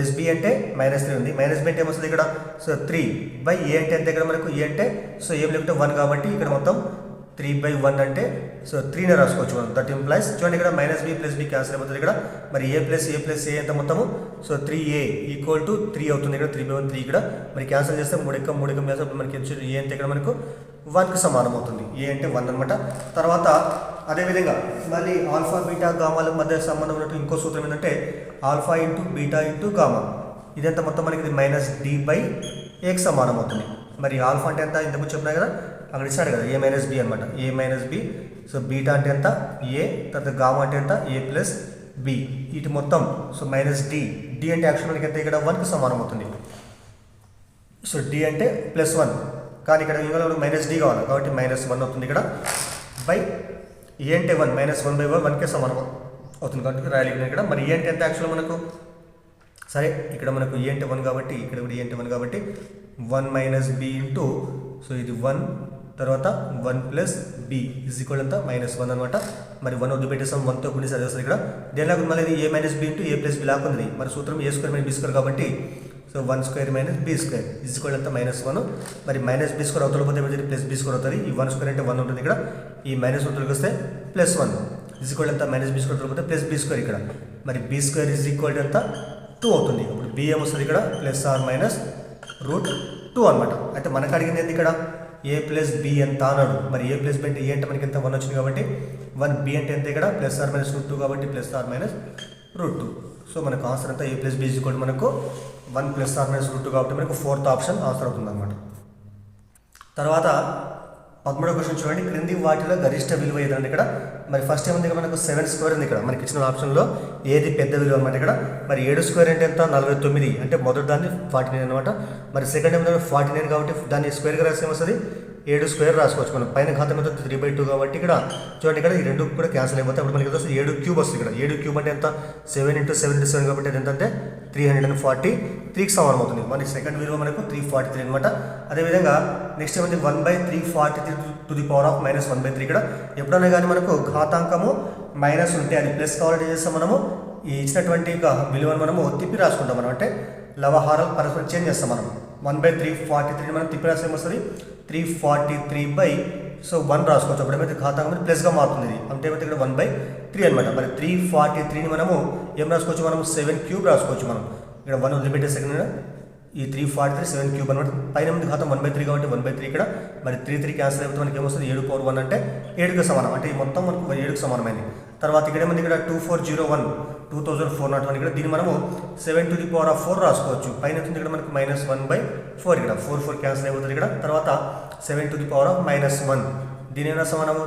+ b అంటే -3 ఉంది. -b అంటే ఏమొస్తుంది ఇక్కడ? సో 3/a అంటే ఎంత ఇక్కడ మనకు? a అంటే సో ఏం లేకుంటే 1 కాబట్టి ఇక్కడ మొత్తం 3/1 అంటే సో 3నే రాసుకోవచ్చు మనం. దట్ ఇంప్లైస్ చూడండి ఇక్కడ -b + b క్యాన్సిల్ అయిపోతుంది ఇక్కడ. మరి a + a ఎంత మొత్తము? సో 3a = 3 అవుతుంది. ఇక్కడ 3/1 3 ఇక్కడ మరి క్యాన్సిల్ చేస్తే 3 చేస్తే మనకి a అంటే ఇక్కడ మనకు 1కి సమానం అవుతుంది. a అంటే 1 అనమాట. తర్వాత అదేవిధంగా మళ్ళీ ఆల్ఫా బీటా గామాల మధ్య సంబంధం ఉన్నట్టు ఇంకో సూత్రం ఏంటంటే ఆల్ఫా × బీటా × గామా ఇదంతా మొత్తం మనకి -d/aకి సమానం అవుతుంది. మరి ఆల్ఫా అంటే ఎంత? ఇంతకు చెప్పినా కదా అక్కడ ఇచ్చాడు కదా a - b అనమాట. a - b సో బీటా అంటే ఎంత? a, తర్వాత గామా అంటే ఎంత? a + b ఇటు మొత్తం సో -d అంటే యాక్చువల్ మనకి ఎంత? ఇక్కడ 1కి సమానం అవుతుంది. సో d అంటే +1 కానీ ఇక్కడ ఇందులో -d కావాలి కాబట్టి -1 అవుతుంది ఇక్కడ బై a అంటే 1 -1/1కే సమానం అవుతుంది కాబట్టి రాయలేదు ఇక్కడ. మరి a అంటే ఎంత యాక్చువల్ మనకు? సరే ఇక్కడ మనకు a అంటే 1 కాబట్టి ఇక్కడ కూడా a అంటే 1 కాబట్టి 1 - b ఇంటూ సో ఇది 1 తర్వాత 1 + b = ఎంత? -1 అనమాట. మరి 1 వదిలిపెట్టేసాం 1తో గుణి చదివేస్తుంది ఇక్కడ. దేనిలాగా మళ్ళీ ఇది a - b into a + b లాగా ఉంది. మరి సూత్రం a² - b² కాబట్టి సో 1² - b² = ఎంత? -1. మరి -b² అవతల పోతే +b² అవుతుంది. ఈ 1² అంటే 1 ఉంటుంది ఇక్కడ. ఈ మైనస్ అవతలకి వస్తే +1 = ఎంత? -b² అవతల పోతే +b² ఇక్కడ. మరి b² ఎంత? 2 అవుతుంది. ఇప్పుడు b ఏమొస్తుంది ఇక్కడ? ±√2 అనమాట. అయితే మనకు అడిగింది ఏంటి ఇక్కడ? a + b ఎంత అన్నాడు. మరి a + b అంటే a అంటే మనకి ఎంత? 1 వచ్చింది కాబట్టి 1, b అంటే ఎంత ఇక్కడ? ±√2 కాబట్టి ±√2. సో మనకు ఆన్సర్ అంతా a + b = మనకు 1 ±√2 కాబట్టి మనకు 4th ఆప్షన్ ఆన్సర్ అవుతుంది అనమాట. తర్వాత 13వ క్వశ్చన్ చూడండి. క్రింది వాటిలో గరిష్ట విలువ ఏదంటే ఇక్కడ మరి ఫస్ట్ ఏముంది? ఇక్కడ మనకు 7² ఉంది. ఇక్కడ మనకి ఇచ్చిన ఆప్షన్లో ఏది పెద్ద విలువ అనమాట ఇక్కడ. మరి 7² అంటే ఎంత? 49 అంటే మొదటి దాన్ని 49 అనమాట. మరి సెకండ్ ఏమో 49 కాబట్టి దాన్ని స్క్వేర్గా రాస్తే ఏమొస్తుంది? 7² రాసుకోవచ్చు మనం. పైన ఘాతం ఎంత? 3/2 కాబట్టి ఇక్కడ చూడండి ఇక్కడ ఈ రెండు కూడా క్యాన్సిల్ అయిపోతాయి. అప్పుడు మనకి వస్తుంది 7³ వస్తుంది ఇక్కడ. 7³ అంటే ఎంత? 7 × 7 × 7 కాబట్టి అది ఎంత అంటే 343కి సమానం అవుతుంది. మరి సెకండ్ విలువ మనకు 343 అనమాట. అదేవిధంగా నెక్స్ట్ ఏమైంది? 1/343 -1/3 ఇక్కడ ఎప్పుడైనా కానీ మనకు ఘాతాంకము మైనస్ ఉంటే అది ప్లస్ కావాలంటే చేస్తాం మనము ఈ ఇచ్చినటువంటి విలువను మనము తిప్పి రాసుకుంటాం మనం. అంటే లవహారాలు పరస్పరం చేంజ్ చేస్తాం మనం. 1/343 మనం తిప్పి రాస్తే ఏమొస్తుంది? 343/1 రాసుకోవచ్చు. అప్పుడు ఏమైతే ఘాతాంకం ప్లస్గా మారుతుంది. అంటే ఏమైతే ఇక్కడ 1/3 అనమాట. మరి 343ని మనము ఏం రాసుకోవచ్చు? మనం 7³ రాసుకోవచ్చు మనం. ఇక్కడ 1 వదిలిపెట్టే సెకండ్ ఈ 343 7³ అనమాట. పైన ముందు ఘాతం 1/3 కాబట్టి 1/3 ఇక్కడ. మరి 3 క్యాన్సిల్ అయిపోతే మనకి ఏమొస్తుంది? 7/1 అంటే 7కి సమానం. అంటే ఈ మొత్తం మనకు 7కి సమానమైంది. తర్వాత ఇక్కడ ఏమైంది? ఇక్కడ 2401 2401 ఇక్కడ దీన్ని మనము 7⁴ రాసుకోవచ్చు. పైన ఇక్కడ మనకు -1/4 ఇక్కడ 4 క్యాన్సిల్ అయిపోతుంది ఇక్కడ. తర్వాత 7⁻−1 దీని ఏమైనా సమానము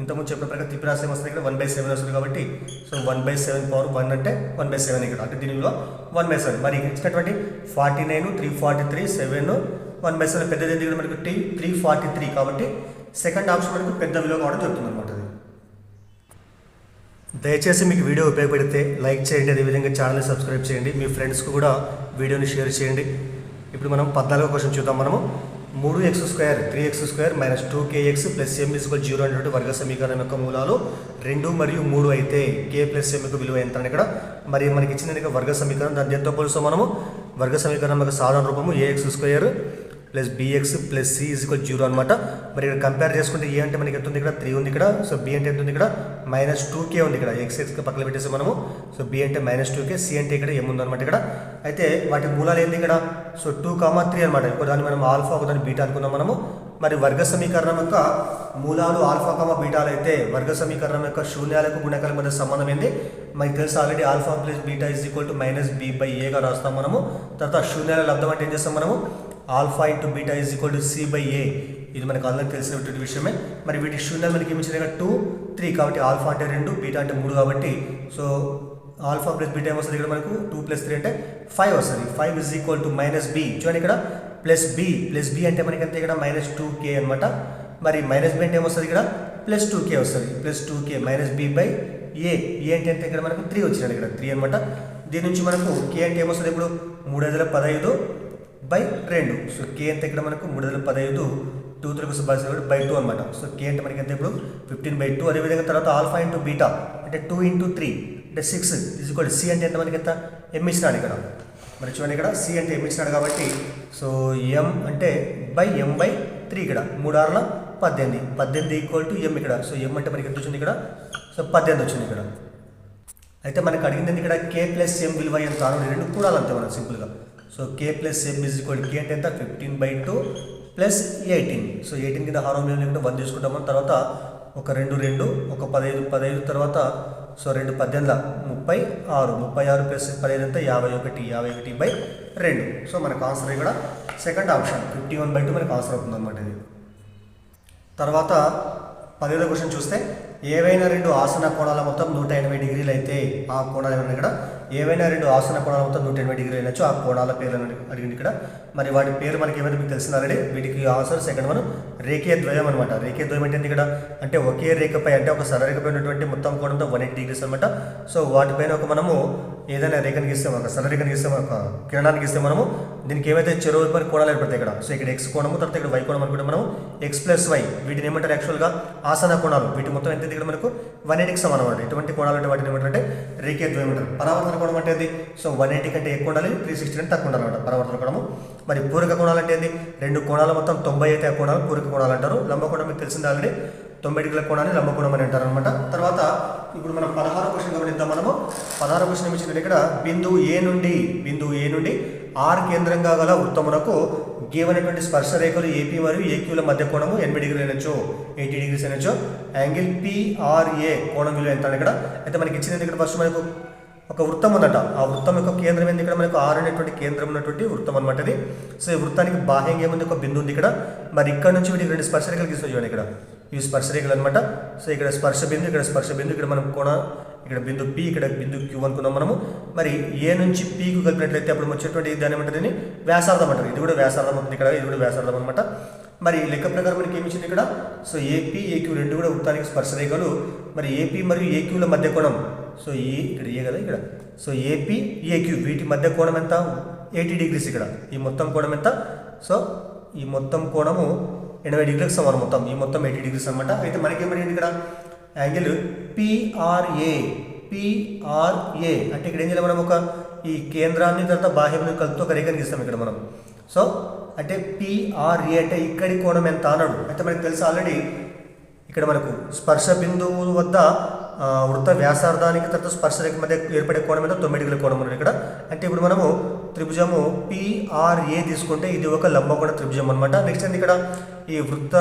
ఇంతకుముందు చెప్పిన ప్రకారం తిప్పి రాస్తే వస్తుంది ఇక్కడ 1/7 వస్తుంది కాబట్టి సో 1/7 అంటే 1/7 ఇక్కడ. అంటే దీని విలువ 1/7. మరి ఇచ్చినటువంటి 49 343 7 1/7 పెద్దది ఎందుకు మనకు 343 కాబట్టి సెకండ్ ఆప్షన్ మనకు పెద్ద విలువ కావడం జరుగుతుంది అనమాట. దయచేసి మీకు వీడియో ఉపయోగపడితే లైక్ చేయండి. అదేవిధంగా ఛానల్ని సబ్స్క్రైబ్ చేయండి. మీ ఫ్రెండ్స్కి కూడా వీడియోని షేర్ చేయండి. ఇప్పుడు మనం 14వ క్వశ్చన్ చూద్దాం. మనము 3x² 3x² - 2kx + m = 0 అనేటువంటి వర్గ సమీకరణం యొక్క మూలాలు 2 మరియు 3 అయితే k + m యొక్క విలువ ఎంత అని ఇక్కడ. మరి మనకి ఇచ్చిన వర్గ సమీకరణం దాని దేంతో పోలుస్తాం మనము? వర్గ సమీకరణం యొక్క సాధారణ రూపము ax² plus bx plus c is equal 0 అనమాట. మరి ఇక్కడ కంపేర్ చేసుకుంటే ఏ అంటే మనకి ఎంత ఉంది ఇక్కడ 3 ఉంది ఇక్కడ. సో b అంటే ఎంత ఉంది ఇక్కడ -2k ఉంది ఇక్కడ. x పక్కన పెట్టేసి మనము సో b అంటే -2k, c అంటే ఇక్కడ m ఉంది అనమాట ఇక్కడ. అయితే వాటి మూలాలు ఏంది ఇక్కడ సో 2, 3 అనమాట. ఒకదాన్ని మనం ఆల్ఫా ఒకదాన్ని బీటా అనుకున్నాం మనము. మరి వర్గ సమీకరణం యొక్క మూలాలు ఆల్ఫా బీటాలు అయితే వర్గ సమీకరణం యొక్క శూన్యాలకు గుణకాల మధ్య సంబంధం ఏంది మనకి తెలుసు already. Alpha plus beta is equal to -b/a గా రాస్తాం మనము. తర్వాత శూన్యాల లబ్ధం అంటే ఏం చేస్తాం మనము alpha into beta is equal to c/a. ఇది మనకు ఆల్రెడీ తెలిసినటువంటి విషయమే. మరి వీటి శూన్యాలు మనకి ఏమి ఇచ్చినాయి 2, 3 కాబట్టి ఆల్ఫా అంటే 2, బీటా అంటే 3 కాబట్టి సో ఆల్ఫా ప్లస్ బీటా ఏమొస్తుంది ఇక్కడ మనకు 2 + 3 అంటే 5 వస్తుంది. 5 ఈజ్ ఈక్వల్ టు -b. చూడండి ఇక్కడ ప్లస్ b అంటే మనకి అంతే ఇక్కడ -2k అనమాట. మరి -b అంటే ఏమొస్తుంది ఇక్కడ +2k వస్తుంది. +2k -b/a. ఏ అంటే ఎంత ఇక్కడ మనకు 3 వచ్చినాడు ఇక్కడ 3 అనమాట. దీని నుంచి మనకు k అంటే ఏమొస్తుంది ఇప్పుడు 3/15/2. సో k అంటే ఇక్కడ మనకు 3/15 2 × 2 అనమాట. సో k అంటే మనకి ఎంత ఇప్పుడు 15/2. అదేవిధంగా తర్వాత ఆల్ఫా ఇంటూ బీటా అంటే 2 × 3 అంటే 6 ఈజ్ ఈక్వల్ టు c అంటే ఎంత మనకి ఎంత m ఇచ్చినాడు ఇక్కడ. మరి చూడండి ఇక్కడ c అంటే m ఇచ్చినాడు కాబట్టి సో m అంటే m/3 ఇక్కడ 3 6 18 ఈక్వల్ టు m ఇక్కడ. సో m అంటే మనకి ఎంత వచ్చింది ఇక్కడ సో 18 వచ్చింది ఇక్కడ. అయితే మనకు అడిగింది ఇక్కడ k + m విలువ ఎంత అని రెండు కూడాలి అంతే మనం సింపుల్గా. So k + m is equal k అంటే ఎంత 15/2 + 18. సో 18 కింద హారం లేకుంటే 1 తీసుకుంటాము. తర్వాత ఒక 2 2 ఒక 15 తర్వాత సో 2 18 36 + 15 ఎంత 51/2. సో మనకు ఆన్సర్ ఇక్కడ సెకండ్ ఆప్షన్ 51/2 మనకు ఆన్సర్ అవుతుంది అనమాట ఇది. తర్వాత 10వ క్వశ్చన్ చూస్తే ఏవైనా రెండు ఆసన కోణాల మొత్తం 180 డిగ్రీలు అయితే ఆ కోణాలు ఏమన్నా ఇక్కడ ఏవైనా రెండు ఆసన కోణాల మొత్తం 180 డిగ్రీలు అయినచ్చు ఆ కోణాల పేర్లను అడిగింది ఇక్కడ. మరి వాటి పేరు మనకి ఏమైనా మీకు తెలిసింది ఆల్రెడీ. వీటికి ఆన్సర్ సెకండ్ వన్ రేఖీయ ద్వయం అనమాట. రేఖీయ ద్వయం అంటే ఇక్కడ అంటే ఒకే రేఖపై అంటే ఒక సరళరేఖపై ఉన్నటువంటి మొత్తం కోణంతో 180 డిగ్రీస్ అనమాట. సో వాటిపైన ఒక మనము ఏదైనా రేఖను గీస్తాం ఒక సరళరేఖను గీస్తాం ఒక కిరణాన్ని గీస్తే మనము దీనికి ఏమైతే చెరువు పని కోణాలు ఏర్పడతాయి ఇక్కడ. సో ఇక్కడ x కోణము తర్వాత ఇక్కడ y కోణం అనుకుంటే మనం x + y వీటిని ఏమంటారు యాక్చువల్గా ఆసన కోణాలు. వీటి మొత్తం ఎంత ఇక్కడ మనకు 180కి సమానం అనమాట. ఎటువంటి కోణాలు అంటే వాటిని ఏమంటారంటే రేఖీయ ద్వయం అంటారు. పరావర్తన కోణం అంటే అది సో 180 కంటే ఎక్కువ ఉండాలి 360 కంటే తక్కువ ఉండాలి అనమాట పరావర్తన కోణము. మరి పూరక కోణాలు అంటే ఏంది రెండు కోణాలు మొత్తం 90 అయితే ఆ కోణాలు పూరక కోణాలు అంటారు. లంబ కోణం మీకు తెలిసింది ఆల్రెడీ 90 డిగ్రీల కోణాన్ని లంబ కోణం అని అంటారు అనమాట. తర్వాత ఇప్పుడు మనం 16వ క్వశ్చన్ గమనిద్దాం మనము. 16వ క్వశ్చన్ ఏమి ఇచ్చిందంటే ఇక్కడ బిందువు ఏ నుండి R కేంద్రంగా గల వృత్తమునకు గీవనటువంటి స్పర్శ రేఖలు ఏపీ మరియు ఏక్యూల మధ్య కోణము 80 డిగ్రీలు అయినచ్చు 80 డిగ్రీస్ అయినచ్చు. యాంగిల్ PRA కోణం విలువ ఎంత ఇక్కడ. అయితే మనకి ఇచ్చింది ఇక్కడ ఫస్ట్ మనకు ఒక వృత్తం ఉందట. ఆ వృత్తం యొక్క కేంద్రం ఏంది ఇక్కడ మనకు R అనేటువంటి కేంద్రం ఉన్నటువంటి వృత్తం అనమాట ఇది. సో ఈ వృత్తానికి బాహ్యంగా ఏముంది ఒక బిందు ఉంది ఇక్కడ. మరి ఇక్కడ నుంచి వీటికి రెండు స్పర్శ రేఖలు గీస్తాం చూడండి ఇక్కడ ఇవి స్పర్శ రేఖలు అనమాట. సో ఇక్కడ స్పర్శ బిందు ఇక్కడ మనం కోణ ఇక్కడ బిందు P ఇక్కడ బిందు Q అనుకున్నాం మనము. మరి ఏ నుంచి Pకు కలిపినట్లయితే అప్పుడు వచ్చేటువంటి దాని ఏమంటారు వ్యాసార్థం అంటారు. ఇది కూడా వ్యాసార్థం అవుతుంది ఇక్కడ ఇది కూడా వ్యాసార్థం అనమాట. మరి లెక్క ప్రకారం మనకి ఏమి ఇచ్చింది ఇక్కడ సో AP AQ రెండు కూడా వృత్తానికి స్పర్శ రేఖలు. మరి AP మరియు AQల మధ్య కోణం సో ఇక్కడ ఏ కదా ఇక్కడ సో AP AQ వీటి మధ్య కోణం ఎంత 80 డిగ్రీస్ ఇక్కడ. ఈ మొత్తం కోణం ఎంత సో ఈ మొత్తం కోణము 80 డిగ్రీలకు సమానం మొత్తం ఈ మొత్తం 80 డిగ్రీస్ అనమాట. అయితే మనకేమడిగింది ఇక్కడ యాంగిల్ PRA అంటే ఇక్కడ ఏం చేయాలి మనం ఒక ఈ కేంద్రాన్ని తర్వాత బాహ్యం కలుపుతూ ఒక రేఖను గీస్తాం ఇక్కడ మనం. సో అంటే PRA అంటే ఇక్కడి కోణం ఎంత అన్నాడు. అయితే మనకు తెలుసు ఆల్రెడీ ఇక్కడ మనకు స్పర్శ బిందువు వద్ద వృత్త వ్యాసార్థానికి తర్వాత స్పర్శ రేఖ మధ్య ఏర్పడే కోణం మీద 90 డిగ్రీల కోణం ఉన్నది ఇక్కడ. అంటే ఇప్పుడు మనము త్రిభుజము PRA తీసుకుంటే ఇది ఒక లంబకోణ త్రిభుజం అనమాట. నెక్స్ట్ ఏంది ఇక్కడ ఈ వృత్త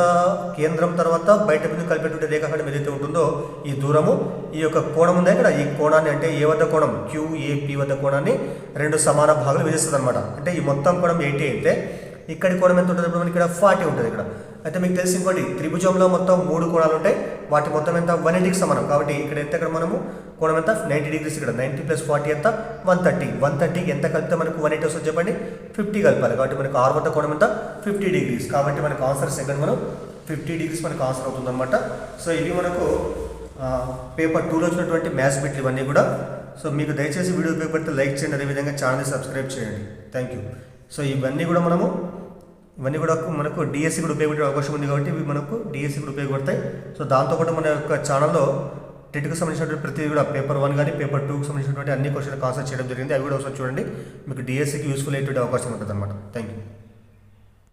కేంద్రం తర్వాత బయట బిందువు కలిపేటువంటి రేఖాఖండం ఏదైతే ఉంటుందో ఈ దూరము ఈ యొక్క కోణం ఉందా ఇక్కడ ఈ కోణాన్ని అంటే ఏ వద్ద కోణం QAP వద్ద కోణాన్ని రెండు సమాన భాగాలు విధిస్తుంది అనమాట. అంటే ఈ మొత్తం కోణం 80 అయితే ఇక్కడి కోణం ఎంత ఉంటుంది మనకి ఇక్కడ 40 ఉంటుంది ఇక్కడ. అయితే మీకు తెలిసి ఇంకోటి త్రిభుజంలో మొత్తం 3 కోణాలు ఉంటాయి వాటి మొత్తం ఎంత 180కి సమానం. కాబట్టి ఇక్కడ ఎంత ఇక్కడ మనము కోణం ఎంత 90 డిగ్రీస్ ఇక్కడ 90 + 40 ఎంత 130కి ఎంత కలిపితే మనకు 180 వస్తుంది చెప్పండి 50 కలపాలి. కాబట్టి మనకు R వద్ద కోణం ఎంత 50 డిగ్రీస్. కాబట్టి మనకు ఆన్సర్ సెకండ్ మనం 50 డిగ్రీస్ మనకు ఆన్సర్ అవుతుంది అనమాట. సో ఇవి మనకు పేపర్ 2లో వచ్చినటువంటి మ్యాథ్స్ బిట్లు ఇవన్నీ కూడా. సో మీకు దయచేసి వీడియో ఉపయోగపడితే లైక్ చేయండి అదేవిధంగా ఛానల్ని సబ్స్క్రైబ్ చేయండి. Thank you. సో ఇవన్నీ కూడా మనకు డిఎస్సి కూడా ఉపయోగపడే అవకాశం ఉంది కాబట్టి ఇవి మనకు డిఎస్సి కూడా ఉపయోగపడతాయి. సో దాంతోపాటు మన యొక్క ఛానల్లో టెట్కి సంబంధించినటువంటి ప్రతి కూడా పేపర్ 1 కానీ పేపర్ 2కి సంబంధించినటువంటి అన్ని క్వశ్చన్లు కాన్సెప్ట్ చేయడం జరిగింది. అవి కూడా ఒకసారి చూడండి మీకు డిఎస్సికి యూస్ఫుల్ అయ్యేటువంటి అవకాశం ఉంటుంది అనమాట. Thank you.